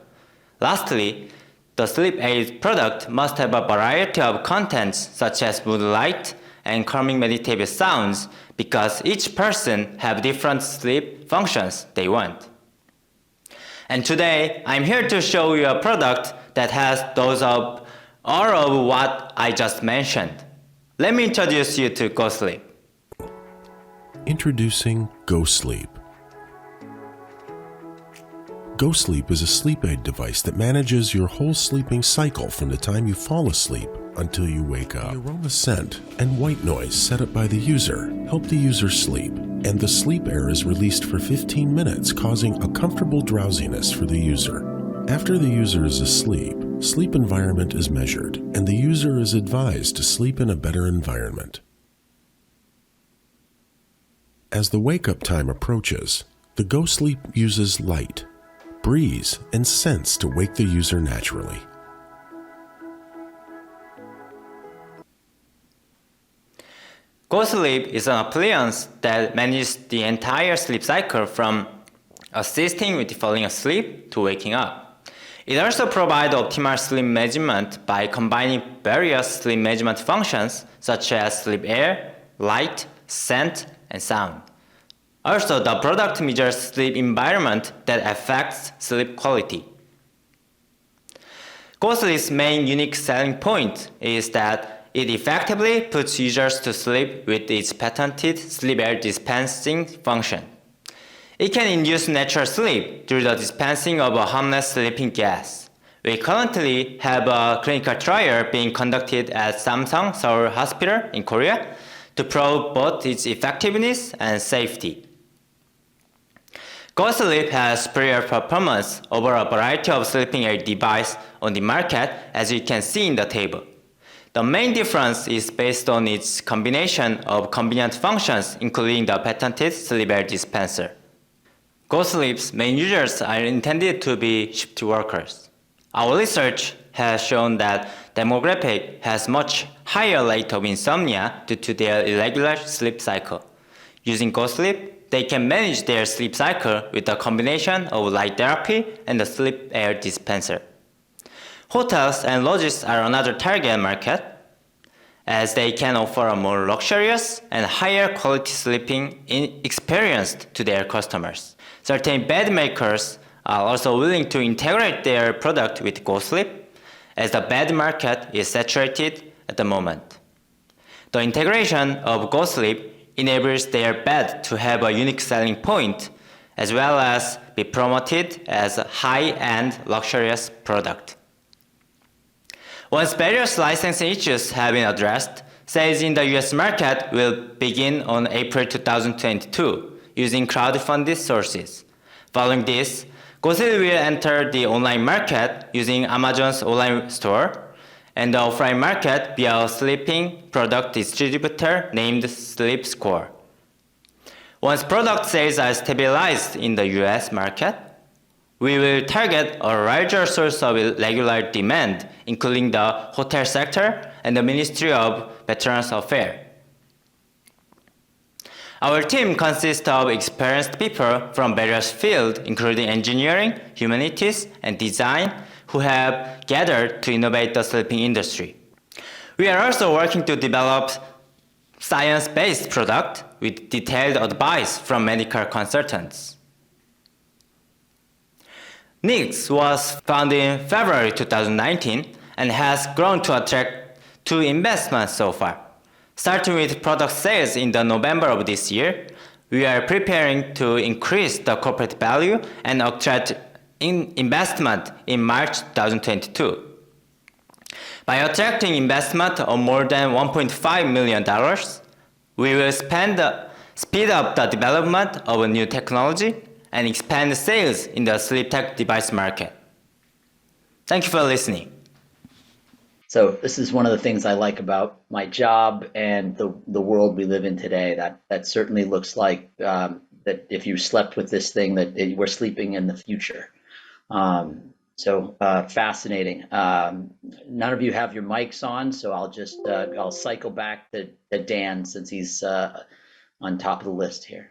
Lastly, the sleep aid product must have a variety of contents such as mood light and calming meditative sounds, because each person have different sleep functions they want. And today, I'm here to show you a product that has those of all of what I just mentioned. Let me introduce you to Go Sleep. Introducing Go Sleep. Go Sleep is a sleep aid device that manages your whole sleeping cycle from the time you fall asleep until you wake up. The aroma, scent, and white noise set up by the user help the user sleep, and the sleep air is released for 15 minutes, causing a comfortable drowsiness for the user. After the user is asleep, sleep environment is measured, and the user is advised to sleep in a better environment. As the wake-up time approaches, the Go Sleep uses light, breeze, and scents to wake the user naturally. Go Sleep is an appliance that manages the entire sleep cycle from assisting with falling asleep to waking up. It also provides optimal sleep measurement by combining various sleep measurement functions such as sleep air, light, scent, and sound. Also, the product measures sleep environment that affects sleep quality. Go Sleep's main unique selling point is that it effectively puts users to sleep with its patented sleep air dispensing function. It can induce natural sleep through the dispensing of a harmless sleeping gas. We currently have a clinical trial being conducted at Samsung Seoul Hospital in Korea to prove both its effectiveness and safety. Go Sleep has superior performance over a variety of sleeping aid devices on the market, as you can see in the table. The main difference is based on its combination of convenient functions, including the patented sleep air dispenser. Go Sleep's main users are intended to be shift workers. Our research has shown that demographic has much higher rate of insomnia due to their irregular sleep cycle. Using Go Sleep, they can manage their sleep cycle with a combination of light therapy and the sleep air dispenser. Hotels and lodges are another target market, as they can offer a more luxurious and higher quality sleeping experience to their customers. Certain bed makers are also willing to integrate their product with Go Sleep, as the bed market is saturated at the moment. The integration of Go Sleep enables their bed to have a unique selling point, as well as be promoted as a high-end luxurious product. Once various licensing issues have been addressed, sales in the US market will begin on April 2022 using crowdfunded sources. Following this, Go Sleep will enter the online market using Amazon's online store and the offline market via a sleeping product distributor named SleepScore. Once product sales are stabilized in the US market, We will target a larger source of regular demand, including the hotel sector and the Ministry of Veterans Affairs. Our team consists of experienced people from various fields, including engineering, humanities, and design, who have gathered to innovate the sleeping industry. We are also working to develop science-based product with detailed advice from medical consultants. NIX was founded in February 2019 and has grown to attract 2 investments so far. Starting with product sales in the November of this year, we are preparing to increase the corporate value and attract investment in March 2022. By attracting investment of more than $1.5 million, we will speed up the development of a new technology and expand sales in the sleep tech device market. Thank you for listening. So this is one of the things I like about my job and the world we live in today. That certainly looks like that if you slept with this thing, that we're sleeping in the future. Fascinating. None of you have your mics on, so I'll cycle back to Dan since he's on top of the list here.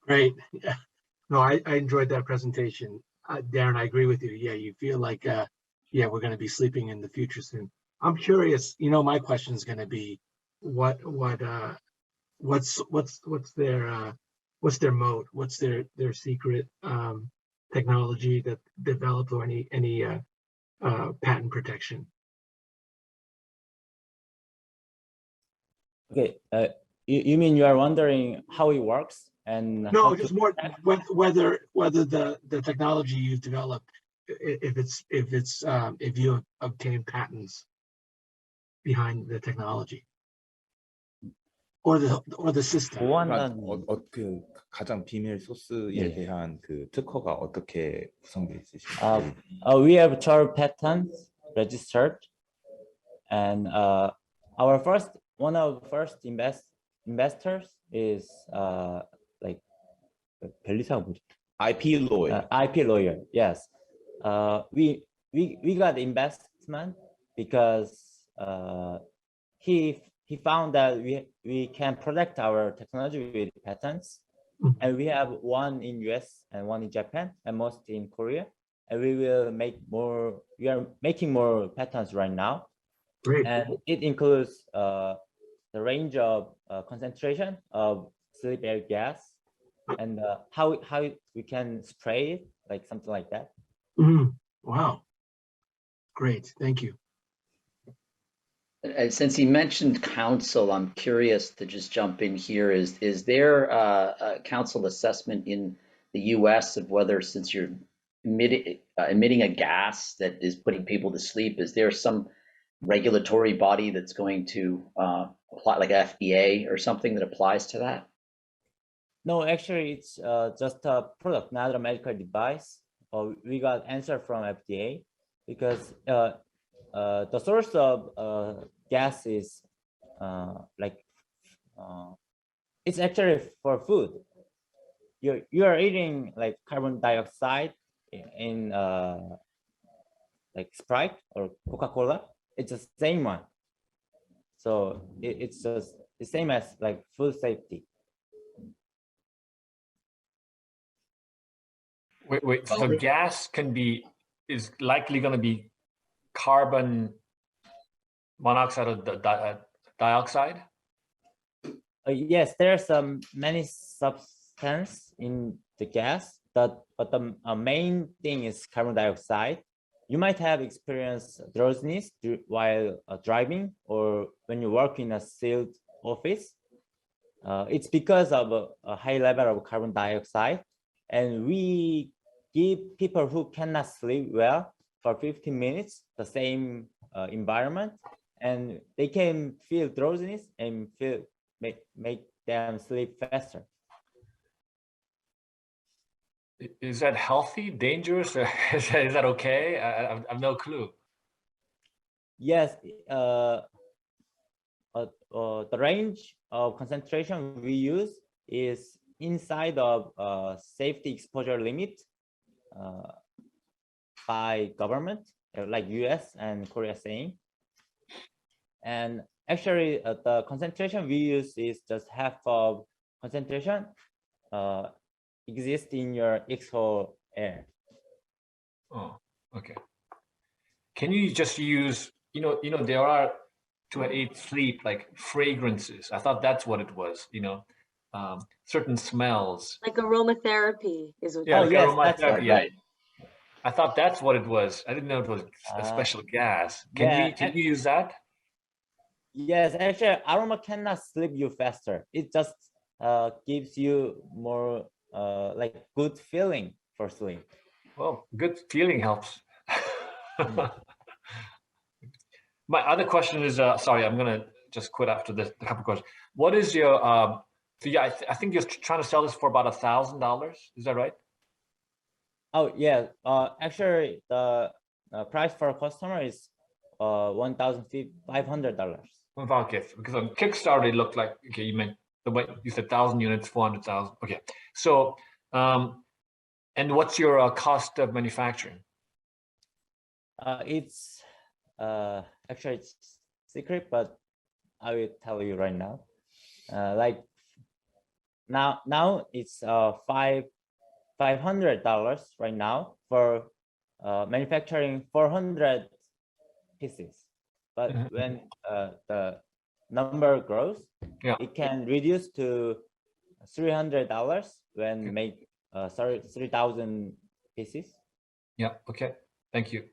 Great. Yeah. No, I enjoyed that presentation. Darren, I agree with you. Yeah, you feel like, yeah, we're going to be sleeping in the future soon. I'm curious, my question is going to be what's their moat? What's their secret technology that developed, or any patent protection? Okay, you mean you are wondering how it works? And no, just more whether the technology you've developed, if you obtain patents behind the technology or the system. 그 가장 비밀 소스에 대한 그 특허가 어떻게 구성되어 있으신가요? We have 12 patents registered, and one of the first investors is IP lawyer. IP lawyer, yes. We got investment because he found that we can protect our technology with patents, and we have one in US and one in Japan and most in Korea, and we will make more. We are making more patents right now. Great. And it includes the range of concentration of sleep air gas, and how we can spray it, like something like that. Wow, great, thank you. Since he mentioned council, I'm curious to just jump in here. Is there a council assessment in the U.S. of whether, since you're emitting a gas that is putting people to sleep, is there some regulatory body that's going to apply, like FDA or something that applies to that? No, actually, it's just a product, not a medical device. We got answer from FDA because the source of gas is it's actually for food. You are eating like carbon dioxide in like Sprite or Coca-Cola. It's the same one. So it's just the same as like food safety. Wait. So gas is likely going to be carbon monoxide or dioxide? Yes, there's many substances in the gas, but the main thing is carbon dioxide. You might have experienced drowsiness while driving or when you work in a sealed office. It's because of a high level of carbon dioxide, and we give people who cannot sleep well for 15 minutes the same environment, and they can feel drowsiness and make them sleep faster. Is that healthy, dangerous? Is that okay? I have no clue. Yes, the range of concentration we use is inside of safety exposure limit by government like US and Korea saying. And actually the concentration we use is just half of concentration exists in your exhale air. Oh, okay. Can you just use, there are to aid sleep like fragrances. I thought that's what it was, certain smells. Like aromatherapy is what. Yeah, Oh, like yes, aromatherapy. that's right. Yeah. I thought that's what it was. I didn't know it was a special gas. Can you use that? Yes, actually, aroma cannot sleep you faster. It just gives you more like good feeling for sleep. Well, good feeling helps. My other question is, sorry, I'm gonna just quit after this. A couple questions. What is your? So yeah, I think you're trying to sell this for about $1,000. Is that right? Oh yeah. Actually, the price for a customer is $1,500. Okay, because on Kickstarter it looked like, okay, you meant the way you said 1,000 units, 400,000. Okay, so and what's your cost of manufacturing? It's actually it's secret, but I will tell you right now. Like now it's $500 right now for manufacturing 400 pieces. But when the number grows, it can reduce to $300 when make 3,000 pieces. Yeah. Okay. Thank you.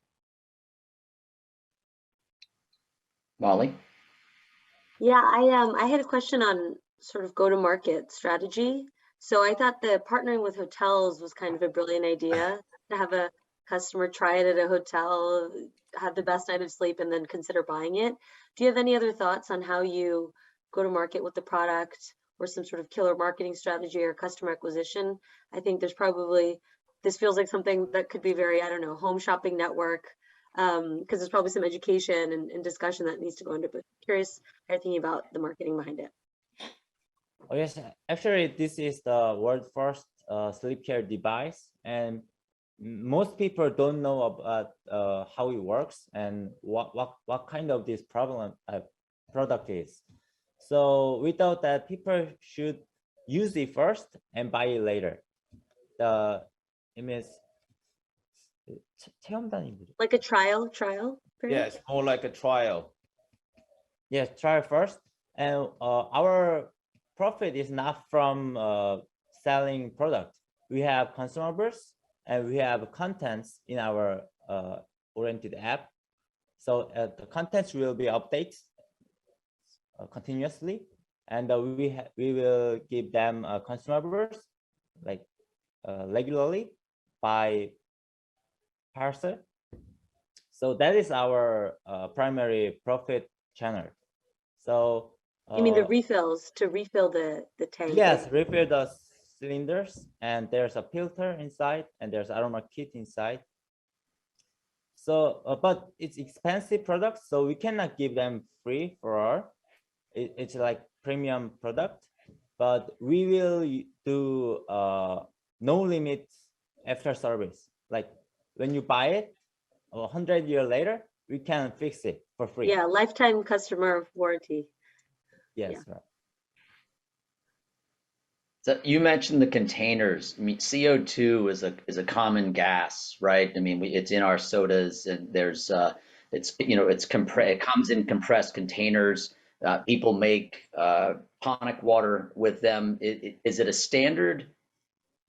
Molly? Yeah, I had a question on sort of go-to-market strategy. So I thought that partnering with hotels was kind of a brilliant idea to have a customer try it at a hotel, have the best night of sleep, and then consider buying it. Do you have any other thoughts on how you go to market with the product or some sort of killer marketing strategy or customer acquisition? I think there's probably, this feels like something that could be very, I don't know, home shopping network, because there's probably some education and discussion that needs to go into, but curious how you're thinking about the marketing behind it. Oh yes, actually this is the world first sleep care device, and most people don't know about how it works and what kind of this product is. So without that, people should use it first and buy it later. It means like a trial period? Yeah, it's more like a trial. Yes, try first. And our profit is not from selling product. We have consumables and we have contents in our oriented app. So the contents will be updated continuously, and we will give them consumables like regularly by parcel. So that is our primary profit channel. So you mean the refills to refill the tank? Yes, refill the cylinders, and there's a filter inside, and there's aroma kit inside. So, but it's expensive product, so we cannot give them free for all. It's like premium product, but we will do no limit after service. Like when you buy it, 100 years later, we can fix it for free. Yeah, lifetime customer warranty. Yes, yeah. Right. So you mentioned the containers. I mean, CO2 is a common gas, right? I mean, it's in our sodas, and there's it comes in compressed containers. People make tonic water with them. Is it a standard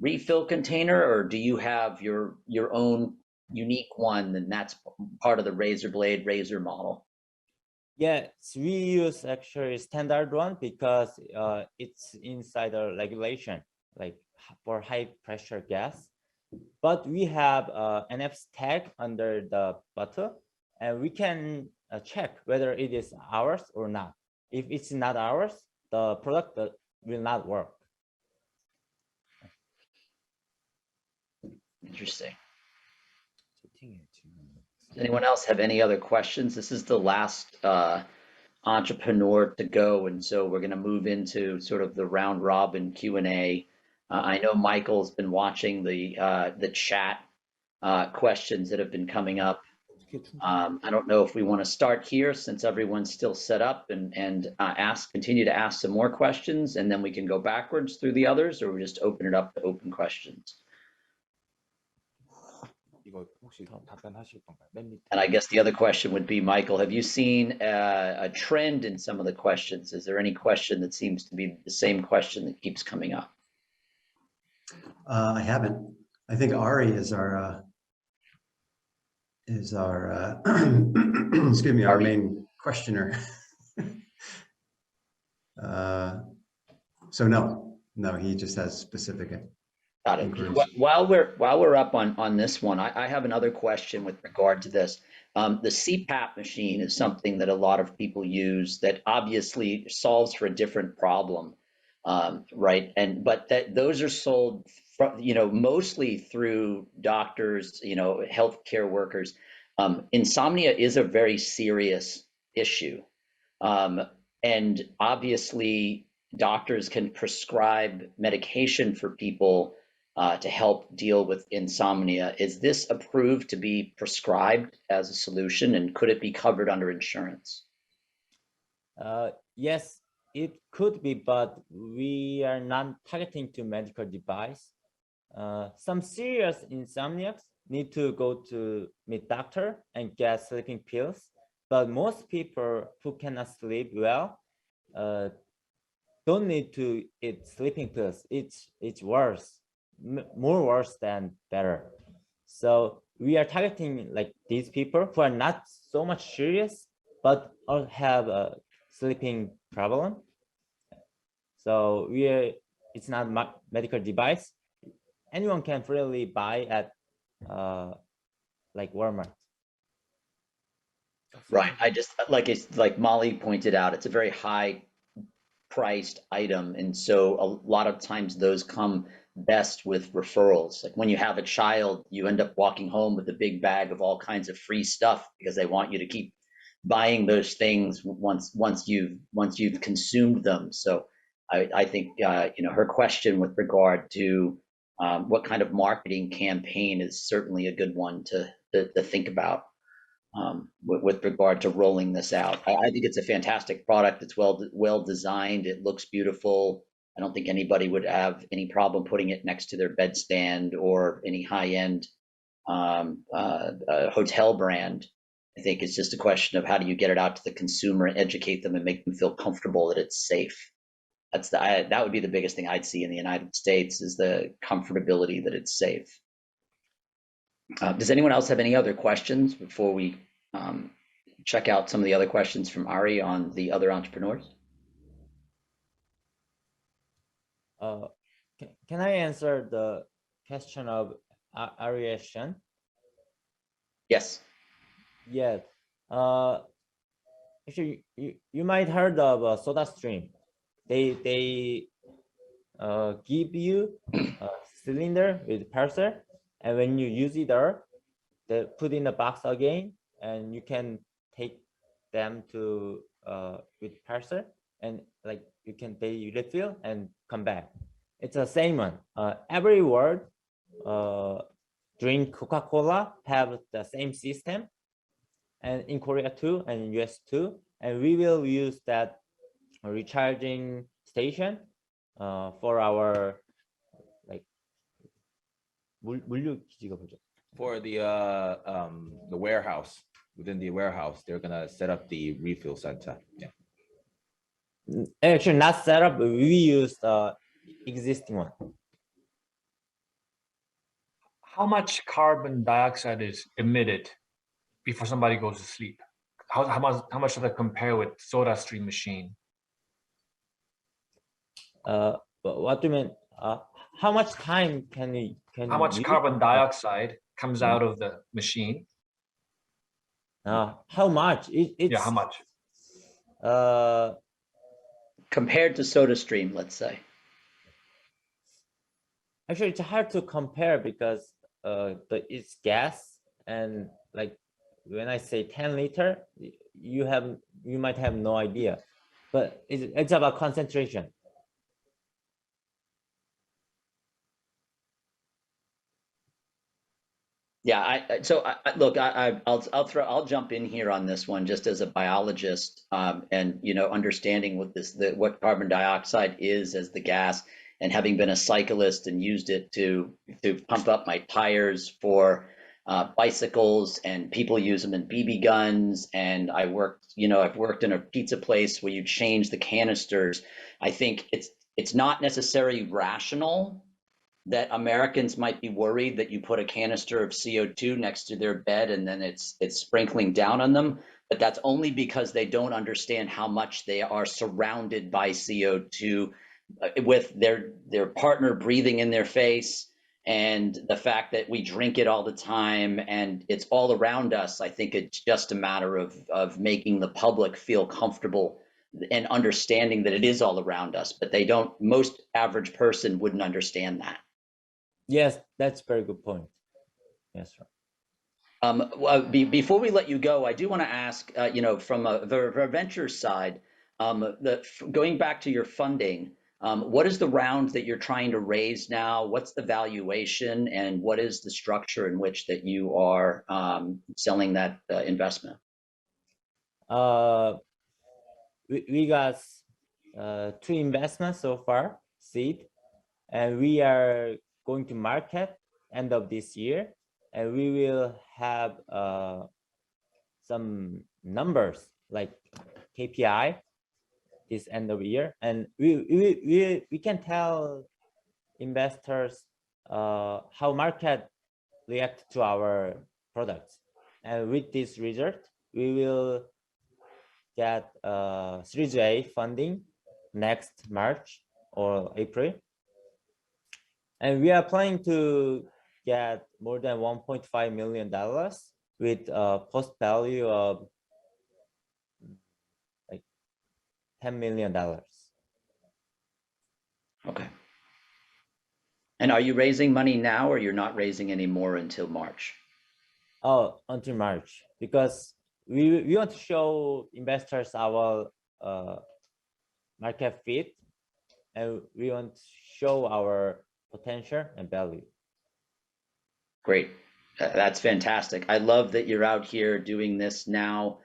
refill container, or do you have your own unique one, and that's part of the razor blade razor model? Yes, we use actually standard one because it's inside the regulation, like for high pressure gas. But we have NFC tag under the bottle, and we can check whether it is ours or not. If it's not ours, the product will not work. Interesting. Does anyone else have any other questions? This is the last entrepreneur to go, and so we're going to move into sort of the round robin Q&A. I know Michael's been watching the chat questions that have been coming up. I don't know if we want to start here since everyone's still set up and continue to ask some more questions, and then we can go backwards through the others, or we just open it up to open questions. And I guess the other question would be, Michael, have you seen a trend in some of the questions? Is there any question that seems to be the same question that keeps coming up? I haven't. I think Ari is our excuse me, our main questioner. So no, he just has specific. Got it. While we're up on this one, I have another question with regard to this. The CPAP machine is something that a lot of people use that obviously solves for a different problem, right? But those are sold, mostly through doctors, healthcare workers. Insomnia is a very serious issue, and obviously doctors can prescribe medication for people to help deal with insomnia. Is this approved to be prescribed as a solution, and could it be covered under insurance? Yes, it could be, but we are not targeting to medical device. Some serious insomniacs need to go to meet doctor and get sleeping pills, but most people who cannot sleep well don't need to eat sleeping pills. It's worse, more worse than better. So we are targeting like these people who are not so much serious, but have a sleeping problem. So it's not medical device. Anyone can freely buy at like Walmart. Right. I just like Molly pointed out, it's a very high priced item, and so a lot of times those come best with referrals. Like when you have a child, you end up walking home with a big bag of all kinds of free stuff because they want you to keep buying those things once you've consumed them. So I think her question with regard to what kind of marketing campaign is certainly a good one to think about with regard to rolling this out. I think it's a fantastic product. It's well designed. It looks beautiful. I don't think anybody would have any problem putting it next to their bedstand or any high-end hotel brand. I think it's just a question of how do you get it out to the consumer and educate them and make them feel comfortable that it's safe. That would be the biggest thing I'd see in the United States, is the comfortability that it's safe. Does anyone else have any other questions before we check out some of the other questions from Ari on the other entrepreneurs? Can I answer the question of Ariation? Yes. Yes. Actually, you might heard of SodaStream. They give you a cylinder with parcel, and when you use it, they put in the box again, and you can take them to with parcel, and like you can pay refill and come back. It's the same one. Every world drink Coca-Cola have the same system, and in Korea too, and in US too, and we will use that recharging station for our like for the warehouse. Within the warehouse, they're gonna set up the refill center. Yeah. Actually, not set up. We use the existing one. How much carbon dioxide is emitted before somebody goes to sleep? How much does that compare with SodaStream machine? What do you mean? How much time can how much carbon dioxide comes out of the machine? How much? Yeah, how much? Compared to SodaStream, let's say. Actually, it's hard to compare because it's gas, and like when I say 10 liter, you might have no idea, but it's about concentration. Yeah, I'll jump in here on this one just as a biologist, and understanding what carbon dioxide is as the gas, and having been a cyclist and used it to pump up my tires for bicycles, and people use them in BB guns, and I've worked in a pizza place where you change the canisters. I think it's not necessarily rational that Americans might be worried that you put a canister of CO2 next to their bed and then it's sprinkling down on them, but that's only because they don't understand how much they are surrounded by CO2 with their partner breathing in their face, and the fact that we drink it all the time and it's all around us. I think it's just a matter of making the public feel comfortable and understanding that it is all around us, but most average person wouldn't understand that. Yes, that's a very good point. Yes, sir. Well, before we let you go, I do want to ask, from a venture side, going back to your funding, what is the round that you're trying to raise now? What's the valuation, and what is the structure in which that you are selling that investment? We got 2 investments so far, seed, and we are going to market end of this year, and we will have some numbers like KPI this end of year, and we can tell investors how market react to our products, and with this result we will get Series A funding next March or April. And we are planning to get more than $1.5 million with a post value of like $10 million. Okay. And are you raising money now, or you're not raising any more until March? Oh, until March, because we want to show investors our market fit, and we want to show our potential and value. Great. That's fantastic. I love that you're out here doing this now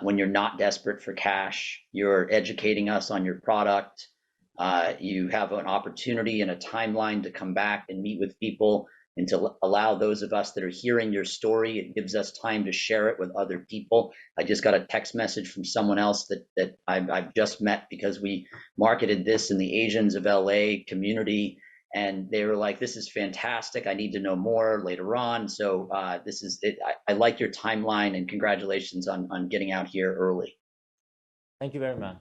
when you're not desperate for cash. You're educating us on your product. You have an opportunity and a timeline to come back and meet with people, and to allow those of us that are hearing your story, it gives us time to share it with other people. I just got a text message from someone else that I've just met because we marketed this in the Asians of LA community, and they were like, this is fantastic. I need to know more later on. So this is it. I like your timeline, and congratulations on getting out here early. Thank you very much.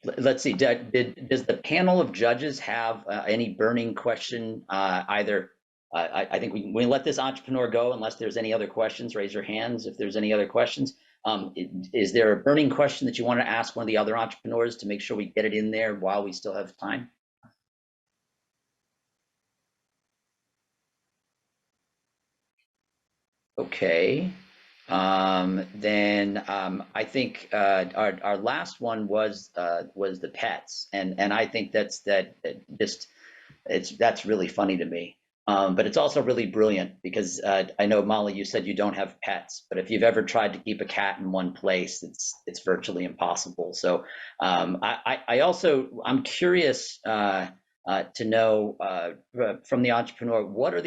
Let's see, does the panel of judges have any burning question? I think we let this entrepreneur go unless there's any other questions. Raise your hands if there's any other questions. Is there a burning question that you want to ask one of the other entrepreneurs to make sure we get it in there while we still have time? Okay. Then I think our last one was the pets, and I think that's really funny to me. But it's also really brilliant because I know, Molly, you said you don't have pets, but if you've ever tried to keep a cat in one place, it's virtually impossible. So I'm curious to know from the entrepreneur, where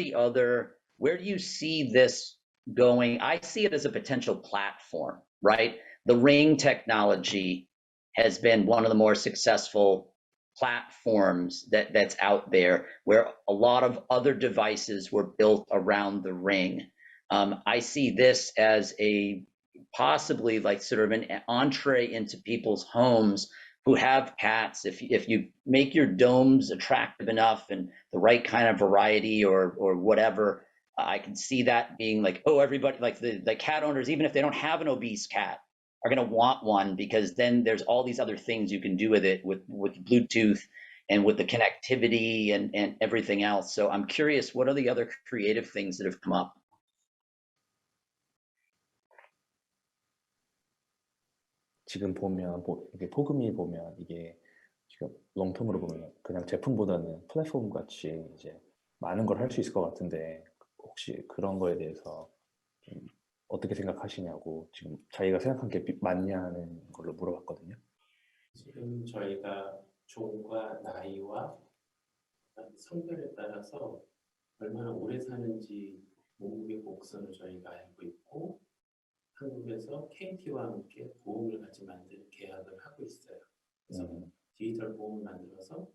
do you see this going? I see it as a potential platform, right? The Ring technology has been one of the more successful platforms that's out there, where a lot of other devices were built around the Ring. I see this as possibly like sort of an entree into people's homes who have cats. If you make your domes attractive enough and the right kind of variety or whatever, I can see that being like, oh, everybody, like the cat owners, even if they don't have an obese cat, are going to want one, because then there's all these other things you can do with it, with Bluetooth and with the connectivity and everything else. So I'm curious, what are the other creative things that have come up? 지금 보면 이게 포금이 보면 이게 지금 롱텀으로 보면 그냥 제품보다는 플랫폼 같이 이제 많은 걸 할 수 있을 것 같은데, 혹시 그런 거에 대해서 좀 어떻게 생각하시냐고 지금 자기가 생각한 게 맞냐는 걸로 물어봤거든요. 지금 저희가 종과 나이와 성별에 따라서 얼마나 오래 사는지 몸무게 곡선을 저희가 알고 있고 한국에서 KT와 함께 보험을 같이 만드는 계약을 하고 있어요. 그래서 디지털 보험을 만들어서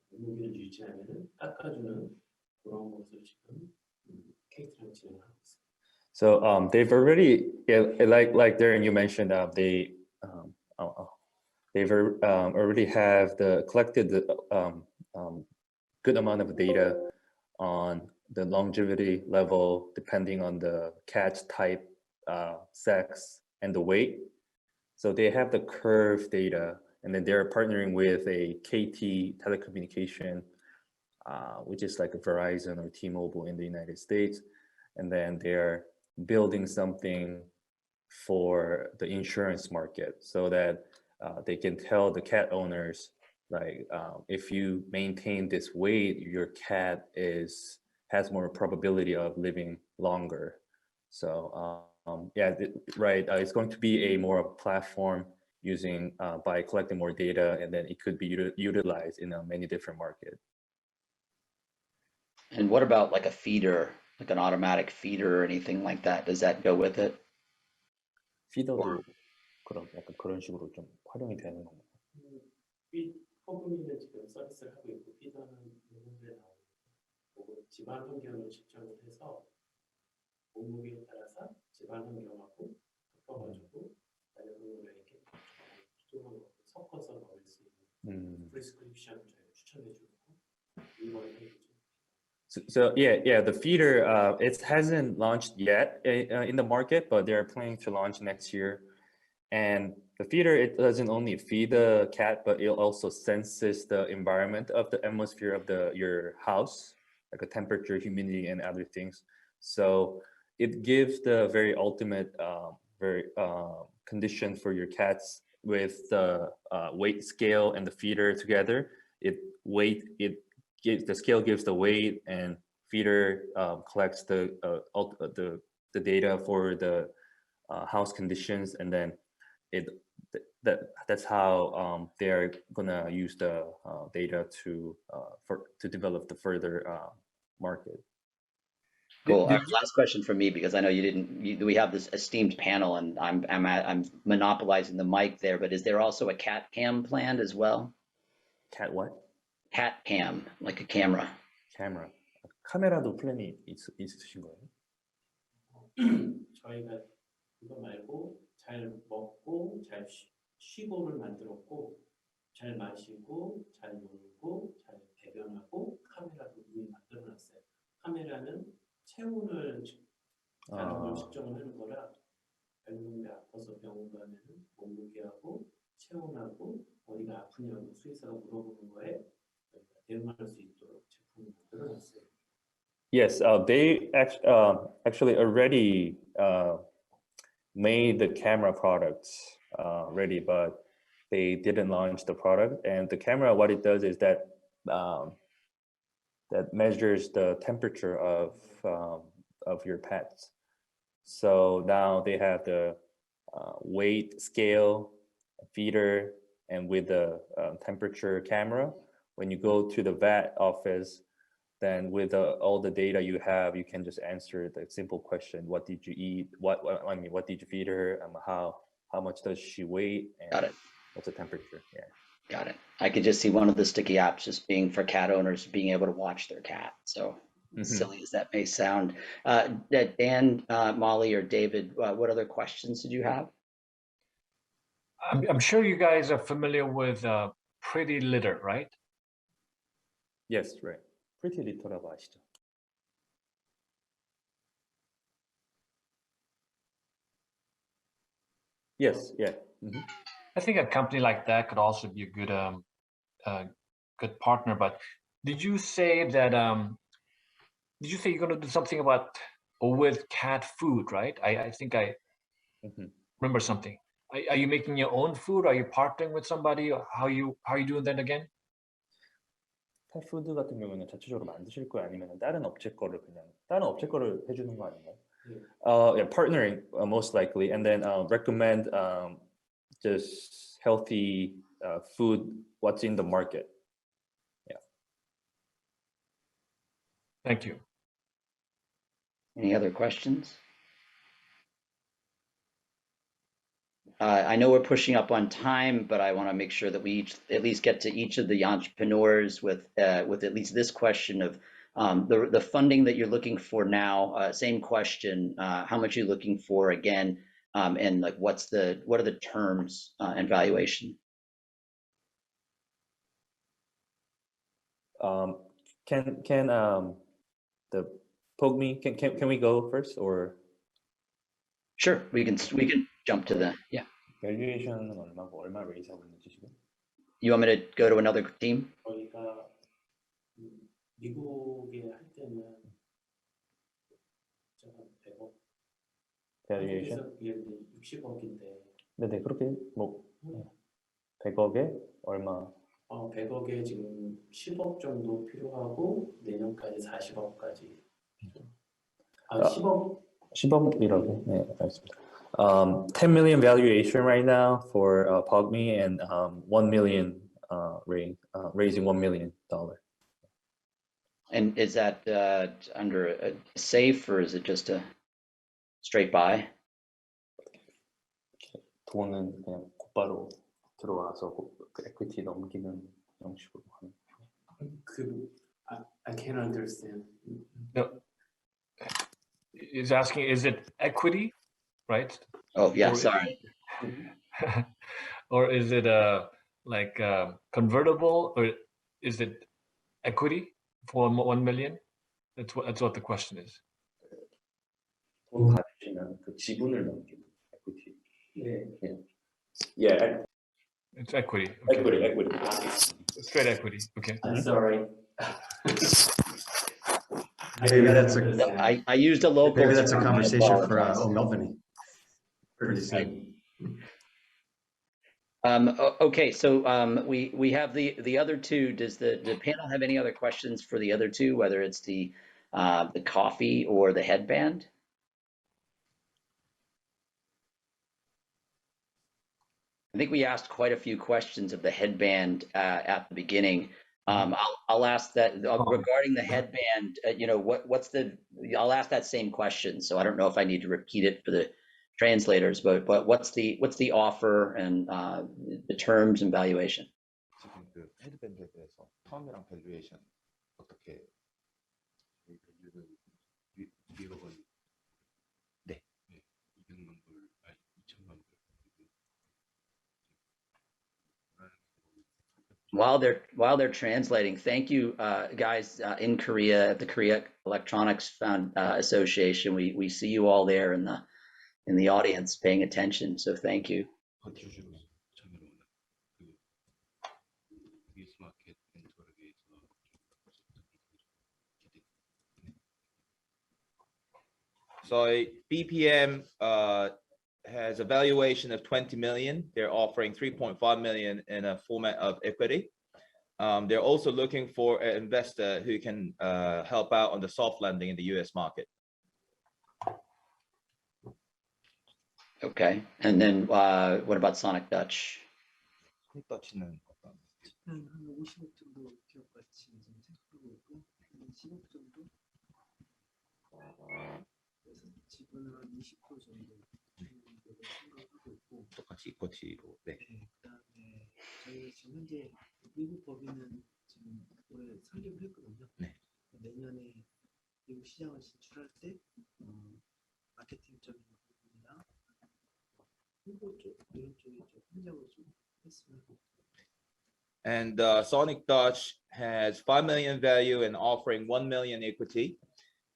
몸무게를 유지하면 깎아주는 그런 것을 지금 KT랑 진행하고 있어요. So they've already, like Darren, you mentioned, they've already have collected the good amount of data on the longevity level depending on the cat's type, sex, and the weight. So they have the curve data, and then they're partnering with a KT telecommunication, which is like a Verizon or T-Mobile in the United States. And then they're building something for the insurance market so that they can tell the cat owners, like, if you maintain this weight, your cat has more probability of living longer. So yeah, right. It's going to be a more platform using by collecting more data, and then it could be utilized in many different markets. And what about like a feeder, like an automatic feeder or anything like that? Does that go with it? 피더도 그런 약간 그런 식으로 좀 활용이 되는 건가요? 포그미는 지금 서비스를 하고 있고 피더는 몸무게에 나오고 집안 환경을 측정을 해서 몸무게에 따라서 집안 환경하고 섞어가지고 반려동물에게 필요한 것을 섞어서 먹을 수 있는 프리스크립션을 저희가 추천해주고 이걸 해주죠. So yeah, the feeder, it hasn't launched yet in the market, but they're planning to launch next year. And the feeder, it doesn't only feed the cat, but it also senses the environment of the atmosphere of your house, like a temperature, humidity, and other things. So it gives the very ultimate condition for your cats with the weight scale and the feeder together. The scale gives the weight, and feeder collects the data for the house conditions, and then that's how they're gonna use the data to develop the further market. Cool. Last question from me, because I know we have this esteemed panel, and I'm monopolizing the mic there. But is there also a cat cam planned as well? Cat what? Cat cam, like a camera. Camera. 카메라도 플랜이 있으신 거예요? 저희가 이거 말고 잘 먹고 잘 쉬고를 만들었고 잘 마시고 잘 놀고 잘 배변하고 카메라도 이미 만들어놨어요. 카메라는 체온을 자동으로 측정을 하는 거라 반려동물이 아파서 병원 가면은 몸무게하고 체온하고 어디가 아프냐고 수의사가 물어보는 거에 대응할 수 있도록 제품을 만들어놨어요. Yes, they actually already made the camera products ready, but they didn't launch the product. And the camera, what it does is that measures the temperature of your pets. So now they have the weight scale, feeder, and with the temperature camera. When you go to the vet office, then with all the data you have, you can just answer the simple question: what did you eat? What did you feed her? How much does she weigh? And got it. What's the temperature? Yeah. Got it. I could just see one of the sticky apps just being for cat owners being able to watch their cat. So silly as that may sound. Dan, Molly, or David, what other questions did you have? I'm sure you guys are familiar with Pretty Litter, right? Yes, right. Pretty Litter라고 아시죠? Yes, yeah. I think a company like that could also be a good partner. But did you say that? Did you say you're going to do something about or with cat food, right? I think I remember something. Are you making your own food? Are you partnering with somebody? Or how are you doing that again? 펫푸드 같은 경우는 자체적으로 만드실 거예요? 아니면 다른 업체 거를 다른 업체 거를 해주는 거 아닌가요? Yeah, partnering most likely, and then recommend just healthy food, what's in the market. Yeah. Thank you. Any other questions? I know we're pushing up on time, but I want to make sure that we at least get to each of the entrepreneurs with at least this question of the funding that you're looking for now. Same question: how much are you looking for again, and like what are the terms and valuation? Can the Pogme can we go first or? Sure, we can jump to the 밸류에이션은 얼마 레이즈하고 있는지 지금? You want me to go to another team? 저희가 미국에 할 때는 100억. 밸류에이션? 60억인데. 네네 그렇게 뭐 100억에 얼마? 100억에 지금 10억 정도 필요하고 내년까지 40억까지. 10억. 10억이라고. 네, 알겠습니다. 10 million valuation right now for Pogme and 1 million raising $1 million. And is that under a safe or is it just a straight buy? 돈은 그냥 곧바로 들어와서 그 equity 넘기는 형식으로 하는. I can't understand. No. He's asking, is it equity, right? Oh yeah, or, sorry. Or is it like convertible, or is it equity for 1 million? That's what the question is. 돈 받으시면 그 지분을 넘기는 equity. 네. Yeah. It's equity. Okay. Equity. Straight equity. Okay. I'm sorry. Maybe that's a. I used a local. Maybe that's a conversation for Melvin. Pretty soon. Okay, so we have the other two. Does the panel have any other questions for the other two, whether it's the coffee or the headband? I think we asked quite a few questions of the headband at the beginning. I'll ask that regarding the headband. I'll ask that same question. So I don't know if I need to repeat it for the translators, but what's the offer and the terms and valuation? 지금 그 헤드밴드에 대해서 텀이랑 밸류에이션 어떻게 미국은 네 200만 불, 2천만 불. While they're translating, thank you guys in Korea at the Korea Electronics Association. We see you all there in the audience paying attention. So thank you. So BPM has a valuation of 20 million. They're offering 3.5 million in a format of equity. They're also looking for an investor who can help out on the soft landing in the US market. Okay, and then what about Sonic Dutch? Sonic Dutch는 한 50억 정도 기업 가치 지금 생각하고 있고, 한 10억 정도. 그래서 지분을 한 20% 정도 생각하고 있고. 똑같이 이코티로. 네. 그다음에 저희가 지금 현재 미국 법인은 지금 올해 설립을 했거든요. 네. 내년에 미국 시장을 진출할 때 마케팅적인 부분이나 홍보 쪽 이런 쪽에 좀 협력을 좀 했으면 하고. And Sonic Dutch has 5 million value and offering 1 million equity.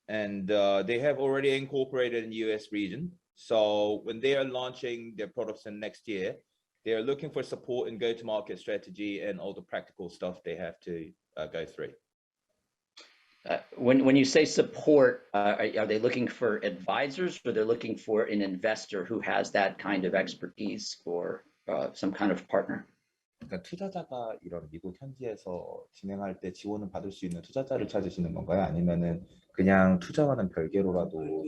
And they have already incorporated in the US region. So when they are launching their products in next year, they are looking for support in go-to-market strategy and all the practical stuff they have to go through. When you say support, are they looking for advisors, or they're looking for an investor who has that kind of expertise, or some kind of partner? 그러니까 투자자가 이런 미국 현지에서 진행할 때 지원을 받을 수 있는 투자자를 찾으시는 건가요? 아니면은 그냥 투자와는 별개로라도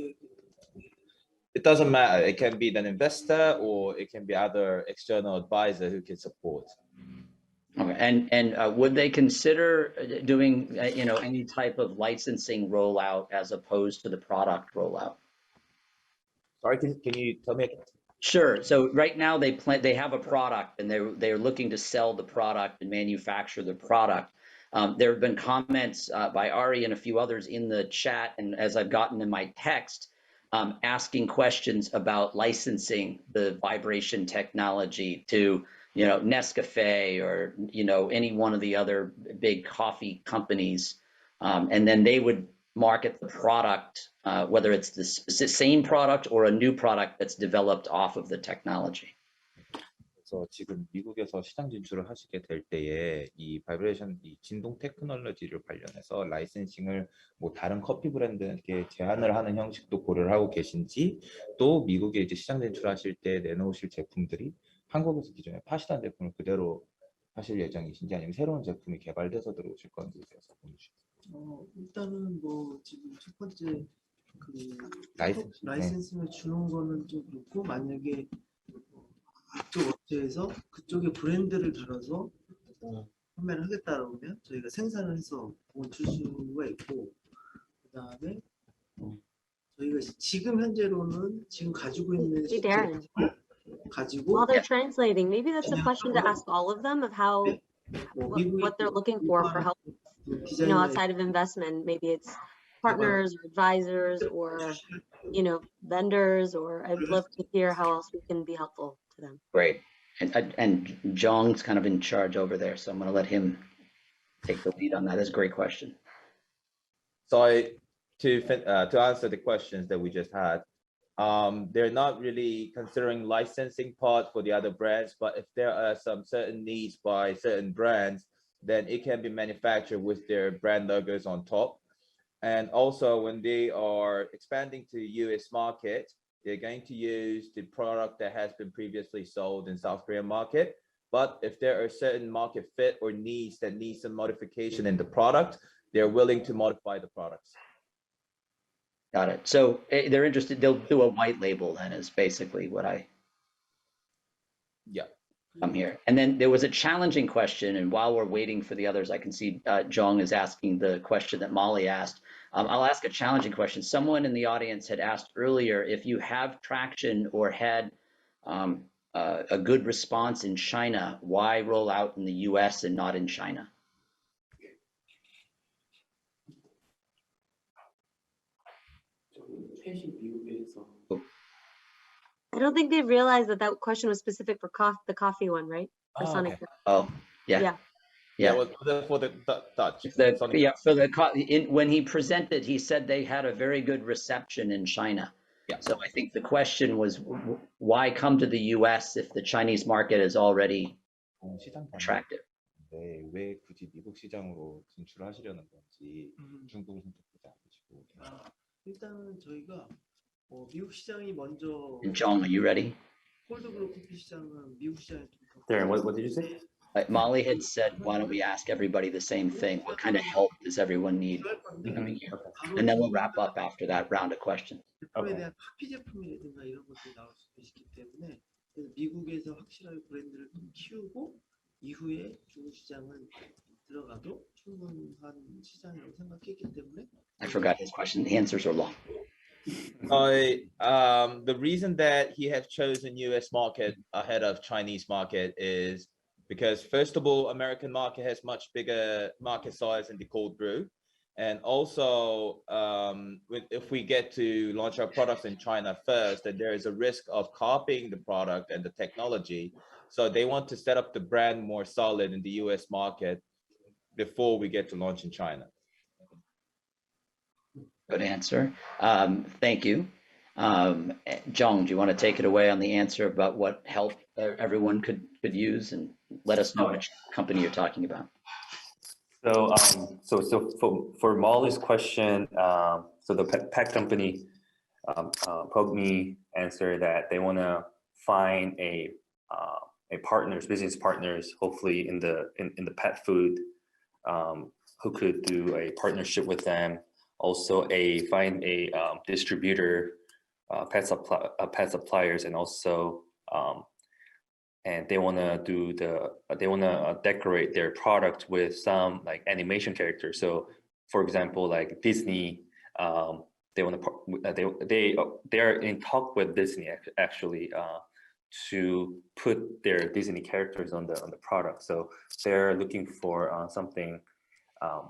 It doesn't matter. It can be an investor or it can be other external advisor who can support. Okay. And would they consider doing any type of licensing rollout as opposed to the product rollout? Sorry, can you tell me again? Sure. So right now they have a product and they're looking to sell the product and manufacture the product. There have been comments by Ari and a few others in the chat, and as I've gotten in my text, asking questions about licensing the vibration technology to Nescafe or any one of the other big coffee companies, and then they would market the product, whether it's the same product or a new product that's developed off of the technology. 그래서 지금 미국에서 시장 진출을 하시게 될 때에 이 바이브레이션, 이 진동 테크놀로지를 관련해서 라이센싱을 뭐 다른 커피 브랜드에게 제안을 하는 형식도 고려를 하고 계신지, 또 미국에 이제 시장 진출하실 때 내놓으실 제품들이 한국에서 기존에 파시던 제품을 그대로 하실 예정이신지, 아니면 새로운 제품이 개발돼서 들어오실 건지에 대해서 보여주시죠. 일단은 뭐 지금 첫 번째 그 라이센싱을 주는 거는 좀 그렇고, 만약에 그쪽 업체에서 그쪽의 브랜드를 달아서 판매를 하겠다라고 하면 저희가 생산을 해서 줄 수가 있고, 그다음에 저희가 지금 현재로는 지금 가지고 있는 Hey, Darren. 가지고 While they're translating, maybe that's a question to ask all of them of how what they're looking for help, outside of investment. Maybe it's partners or advisors or vendors, or I'd love to hear how else we can be helpful to them. Great. And Jong's kind of in charge over there, so I'm going to let him take the lead on that. That's a great question. So to answer the questions that we just had, they're not really considering licensing part for the other brands, but if there are some certain needs by certain brands, then it can be manufactured with their brand logos on top. And also when they are expanding to the US market, they're going to use the product that has been previously sold in South Korean market. But if there are certain market fit or needs that need some modification in the product, they're willing to modify the products. Got it. So they're interested, they'll do a white label then, is basically what I'm here. And then there was a challenging question, and while we're waiting for the others, I can see Jong is asking the question that Molly asked. I'll ask a challenging question. Someone in the audience had asked earlier, if you have traction or had a good response in China, why roll out in the US and not in China? I don't think they realized that question was specific for the coffee one, right? For Sonic. Okay. Oh, yeah. Yeah. For the Dutch. When he presented, he said they had a very good reception in China. Yeah. So I think the question was, why come to the US if the Chinese market is already attractive? 네, 왜 굳이 미국 시장으로 진출하시려는 건지 중국을 선택하지 않으시고. 일단은 저희가 미국 시장이 먼저. Jong, are you ready? 콜드브루 커피 시장은 미국 시장이 좀. Darren, what did you say? Molly had said, why don't we ask everybody the same thing? What kind of help does everyone need coming here? And then we'll wrap up after that round of questions. 제품에 대한 카피 제품이라든가 이런 것들이 나올 수 있기 때문에 미국에서 확실하게 브랜드를 좀 키우고 이후에 중국 시장은 들어가도 충분한 시장이라고 생각했기 때문에. I forgot his question. The answers are long. The reason that he has chosen US market ahead of Chinese market is because, first of all, American market has much bigger market size in the cold brew. And also, if we get to launch our products in China first, then there is a risk of copying the product and the technology. So they want to set up the brand more solid in the US market before we get to launch in China. Good answer. Thank you. Jong, do you want to take it away on the answer about what help everyone could use, and let us know which company you're talking about? So for Molly's question, so the pack company, Pogme answered that they want to find a business partners, hopefully in the pet food, who could do a partnership with them. Also, find a distributor, pet suppliers, and also and they want to decorate their product with some like animation characters. So, for example, like Disney, they're in talk with Disney actually to put their Disney characters on the product. So they're looking for something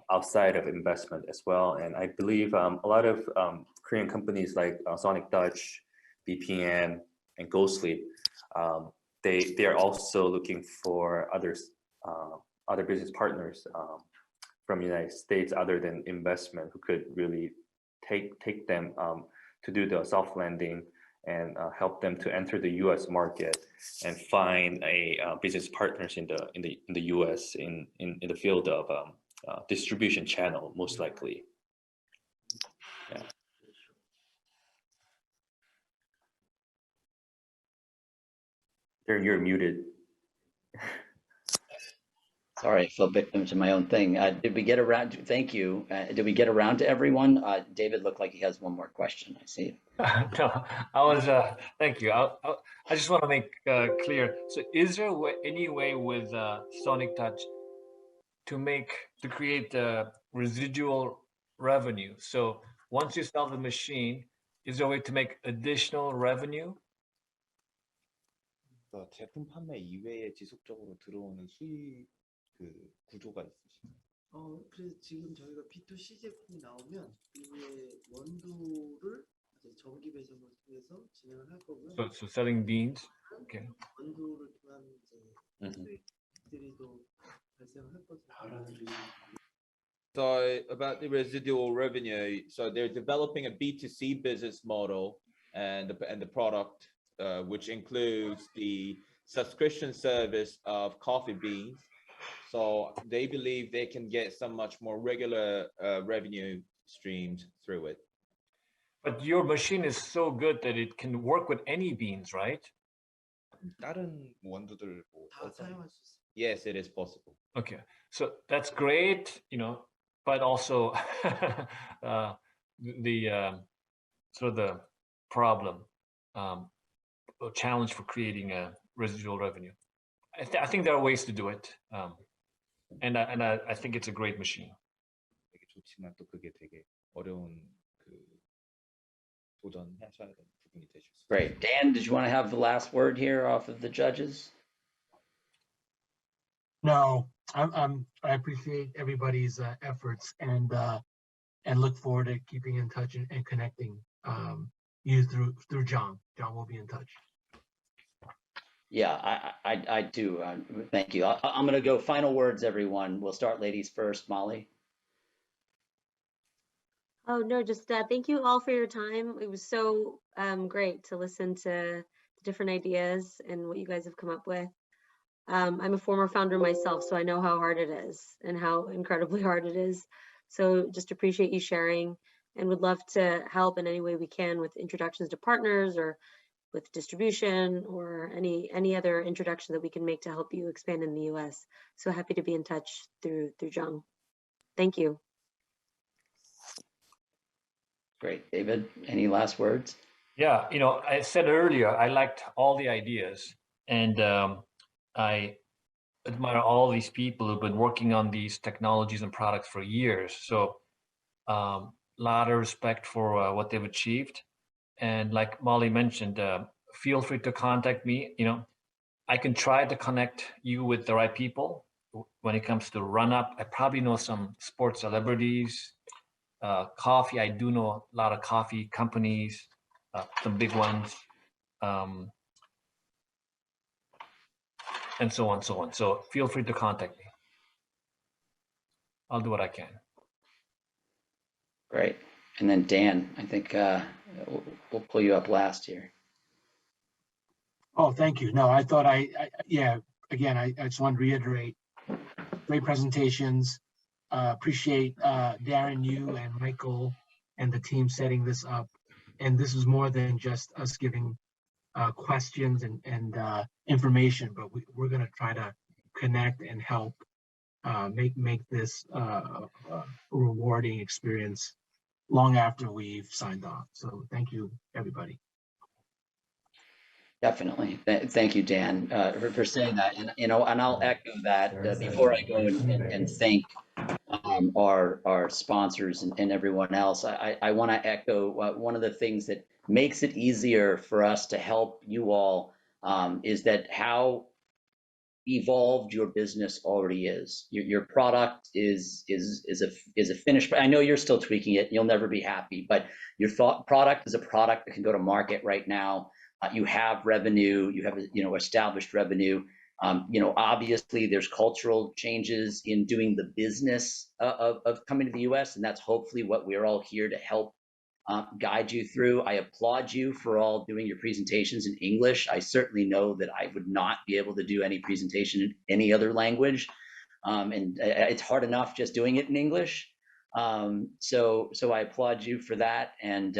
outside of investment as well. And I believe a lot of Korean companies like Sonic Dutch, BPM, and Go Sleep, they are also looking for other business partners from the United States other than investment, who could really take them to do the soft landing and help them to enter the U.S. market and find business partners in the U.S. in the field of distribution channel, most likely. Yeah. You're muted. Sorry, I fell victim to my own thing. Did we get around? Thank you. Did we get around to everyone? David looked like he has one more question. I see. No, thank you. I just want to make clear. So is there any way with Sonic Touch to create residual revenue? So once you sell the machine, is there a way to make additional revenue? 제품 판매 이외에 지속적으로 들어오는 수익 구조가 있으신가요? 그래서 지금 저희가 B2C 제품이 나오면 이후에 원두를 이제 전기 배송을 통해서 진행을 할 거고요. So selling beans. Okay. 원두를 통한 이제 수익들이 또 발생할 거죠. So about the residual revenue, so they're developing a B2C business model and the product, which includes the subscription service of coffee beans. So they believe they can get some much more regular revenue streams through it. But your machine is so good that it can work with any beans, right? 다른 원두들 다 사용할 수 있어요. Yes, it is possible. Okay, so that's great, but also the sort of the problem, a challenge for creating a residual revenue. I think there are ways to do it, and I think it's a great machine. 되게 좋지만 또 그게 되게 어려운 도전하셔야 되는 부분이 되실 수 있어요. Great. Dan, did you want to have the last word here off of the judges? No, I appreciate everybody's efforts and look forward to keeping in touch and connecting you through John. John will be in touch. Yeah, I do. Thank you. I'm going to go final words, everyone. We'll start ladies first. Molly. Oh, no, just thank you all for your time. It was so great to listen to the different ideas and what you guys have come up with. I'm a former founder myself, so I know how hard it is and how incredibly hard it is. So just appreciate you sharing and would love to help in any way we can with introductions to partners or with distribution or any other introduction that we can make to help you expand in the US. So happy to be in touch through Jung. Thank you. Great. David, any last words? Yeah, I said earlier, I liked all the ideas, and I admire all these people who've been working on these technologies and products for years. So a lot of respect for what they've achieved. And like Molly mentioned, feel free to contact me. I can try to connect you with the right people. When it comes to run-up, I probably know some sports celebrities. Coffee, I do know a lot of coffee companies, some big ones. And so on, so on. So feel free to contact me. I'll do what I can. Great. And then Dan, I think we'll pull you up last here. Oh, thank you. No, I thought again, I just want to reiterate, great presentations. Appreciate Darren, you and Michael and the team setting this up. And this is more than just us giving questions and information, but we're going to try to connect and help make this a rewarding experience long after we've signed off. So thank you, everybody. Definitely. Thank you, Dan, for saying that. And, and I'll echo that before I go and thank our sponsors and everyone else. I want to echo one of the things that makes it easier for us to help you all is that how evolved your business already is. Your product is a finished. I know you're still tweaking it. You'll never be happy, but your product is a product that can go to market right now. You have revenue. You have established revenue. Obviously there's cultural changes in doing the business of coming to the US, and that's hopefully what we're all here to help guide you through. I applaud you for all doing your presentations in English. I certainly know that I would not be able to do any presentation in any other language. And it's hard enough just doing it in English. So I applaud you for that. And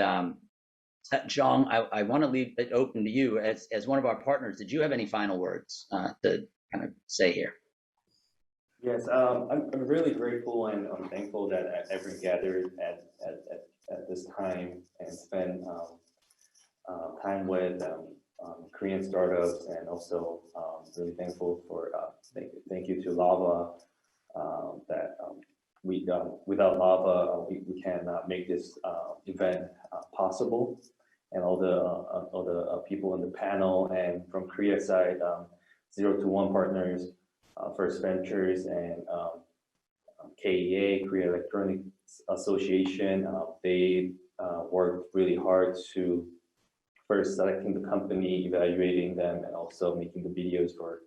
Zhang, I want to leave it open to you as one of our partners. Did you have any final words to kind of say here? Yes, I'm really grateful and I'm thankful that everyone gathered at this time and spend time with Korean startups, and also really thankful for thank you to Lava that without Lava we cannot make this event possible, and all the people in the panel, and from Korea side 0 to 1 partners, First Ventures, and KEA, Korea Electronics Association. They worked really hard to first selecting the company, evaluating them, and also making the videos for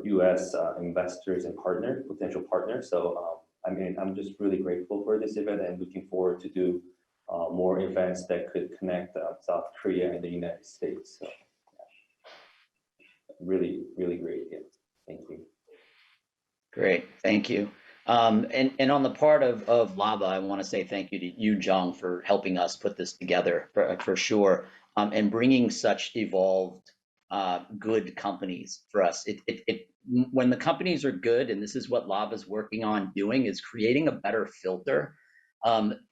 US investors and potential partners. So I mean, I'm just really grateful for this event and looking forward to do more events that could connect South Korea and the United States. So yeah. Really, really great. Yeah. Thank you. Great, thank you. And on the part of Lava, I want to say thank you to you, Zhang, for helping us put this together for sure, and bringing such evolved, good companies for us. When the companies are good, and this is what Lava's working on doing, is creating a better filter.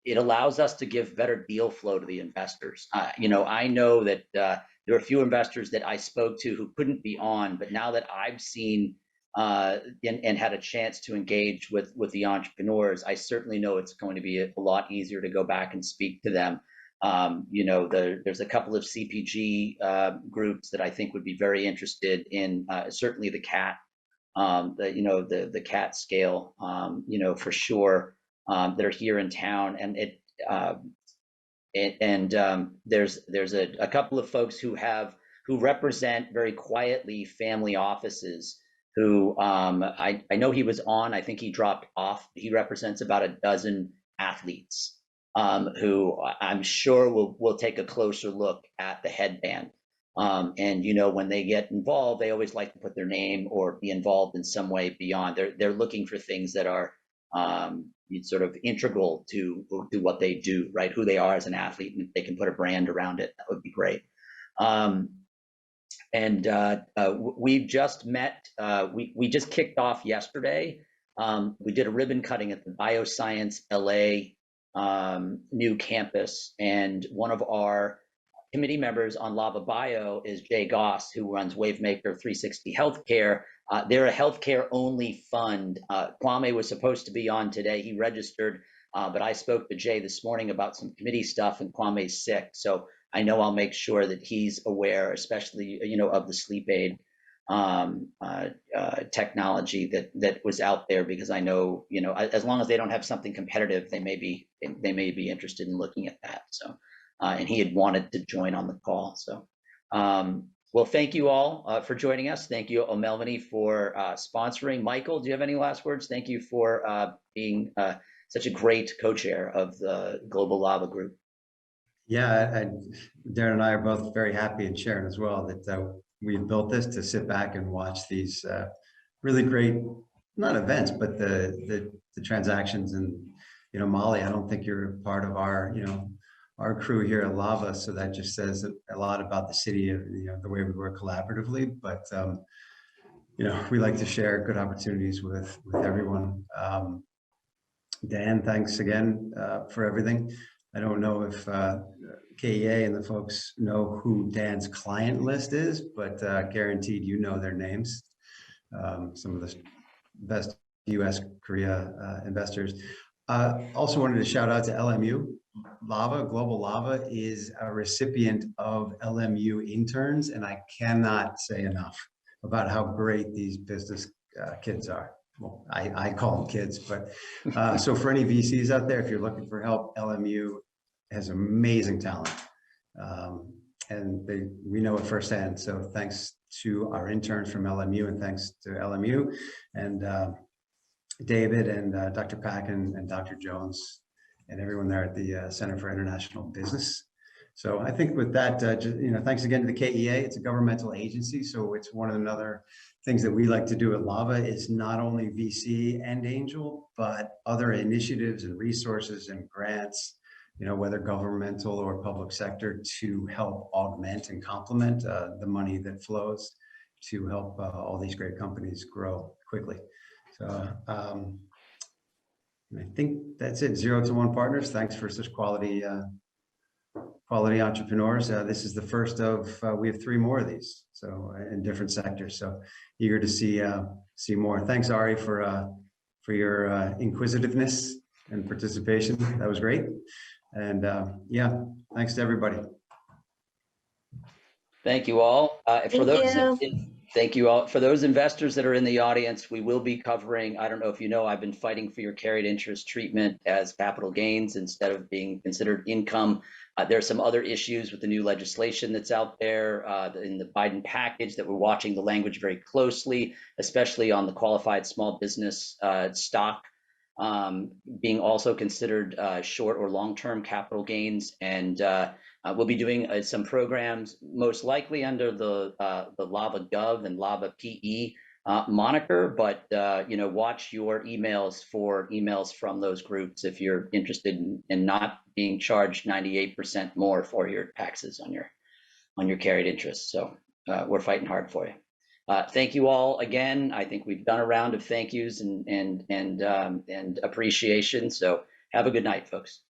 It allows us to give better deal flow to the investors. I know that there are a few investors that I spoke to who couldn't be on, but now that I've seen and had a chance to engage with the entrepreneurs, I certainly know it's going to be a lot easier to go back and speak to them. There's a couple of CPG groups that I think would be very interested in certainly the cat, the cat scale, for sure, that are here in town, and there's a couple of folks who represent very quietly family offices. Who I know he was on, I think he dropped off. He represents about a dozen athletes who I'm sure will take a closer look at the headband. And when they get involved, they always like to put their name or be involved in some way beyond. They're looking for things that are sort of integral to what they do, right? Who they are as an athlete, and if they can put a brand around it, that would be great. And we've just met, we just kicked off yesterday. We did a ribbon cutting at the Bioscience LA new campus, and one of our committee members on Lava Bio is Jay Goss, who runs Wavemaker 360 Healthcare. They're a healthcare only fund. Kwame was supposed to be on today. He registered, but I spoke to Jay this morning about some committee stuff, and Kwame's sick. So I know I'll make sure that he's aware, especially, of the sleep aid technology that was out there, because I know, as long as they don't have something competitive, they may be interested in looking at that. So, and he had wanted to join on the call. So, well, thank you all for joining us. Thank you, O'Melveny, for sponsoring. Michael, do you have any last words? Thank you for being such a great co-chair of the Global Lava Group. Yeah, Darren and I are both very happy, and Sharon as well, that we've built this to sit back and watch these really great, not events, but the transactions. And Molly, I don't think you're part of our our crew here at Lava. So that just says a lot about the city, the way we work collaboratively. But we like to share good opportunities with everyone. Dan, thanks again for everything. I don't know if KEA and the folks know who Dan's client list is, but guaranteed you know their names. Some of the best US, Korea investors. Also wanted to shout out to LMU. Lava, Global Lava is a recipient of LMU interns, and I cannot say enough about how great these business kids are. Well, I call them kids, but so for any VCs out there, if you're looking for help, LMU has amazing talent. And we know it firsthand. So thanks to our interns from LMU, and thanks to LMU and David and Dr. Pack and Dr. Jones and everyone there at the Center for International Business. So I think with that, thanks again to the KEA. It's a governmental agency, so it's one of the other things that we like to do at Lava is not only VC and angel, but other initiatives and resources and grants, whether governmental or public sector, to help augment and complement the money that flows to help all these great companies grow quickly. So I think that's it. 0 to 1 partners. Thanks for such quality entrepreneurs. This is the first of, we have 3 more of these, so in different sectors. So eager to see more. Thanks, Ari, for your inquisitiveness and participation. That was great. And yeah, thanks to everybody. Thank you all. Thank you all. For those investors that are in the audience, we will be covering, I don't know if you know, I've been fighting for your carried interest treatment as capital gains instead of being considered income. There are some other issues with the new legislation that's out there in the Biden package that we're watching the language very closely, especially on the qualified small business stock being also considered short or long-term capital gains. And we'll be doing some programs most likely under the Lava Gov and Lava PE moniker, but watch your emails for emails from those groups if you're interested in not being charged 98% more for your taxes on your carried interest. So we're fighting hard for you. Thank you all again. I think we've done a round of thank yous and appreciation. So have a good night, folks.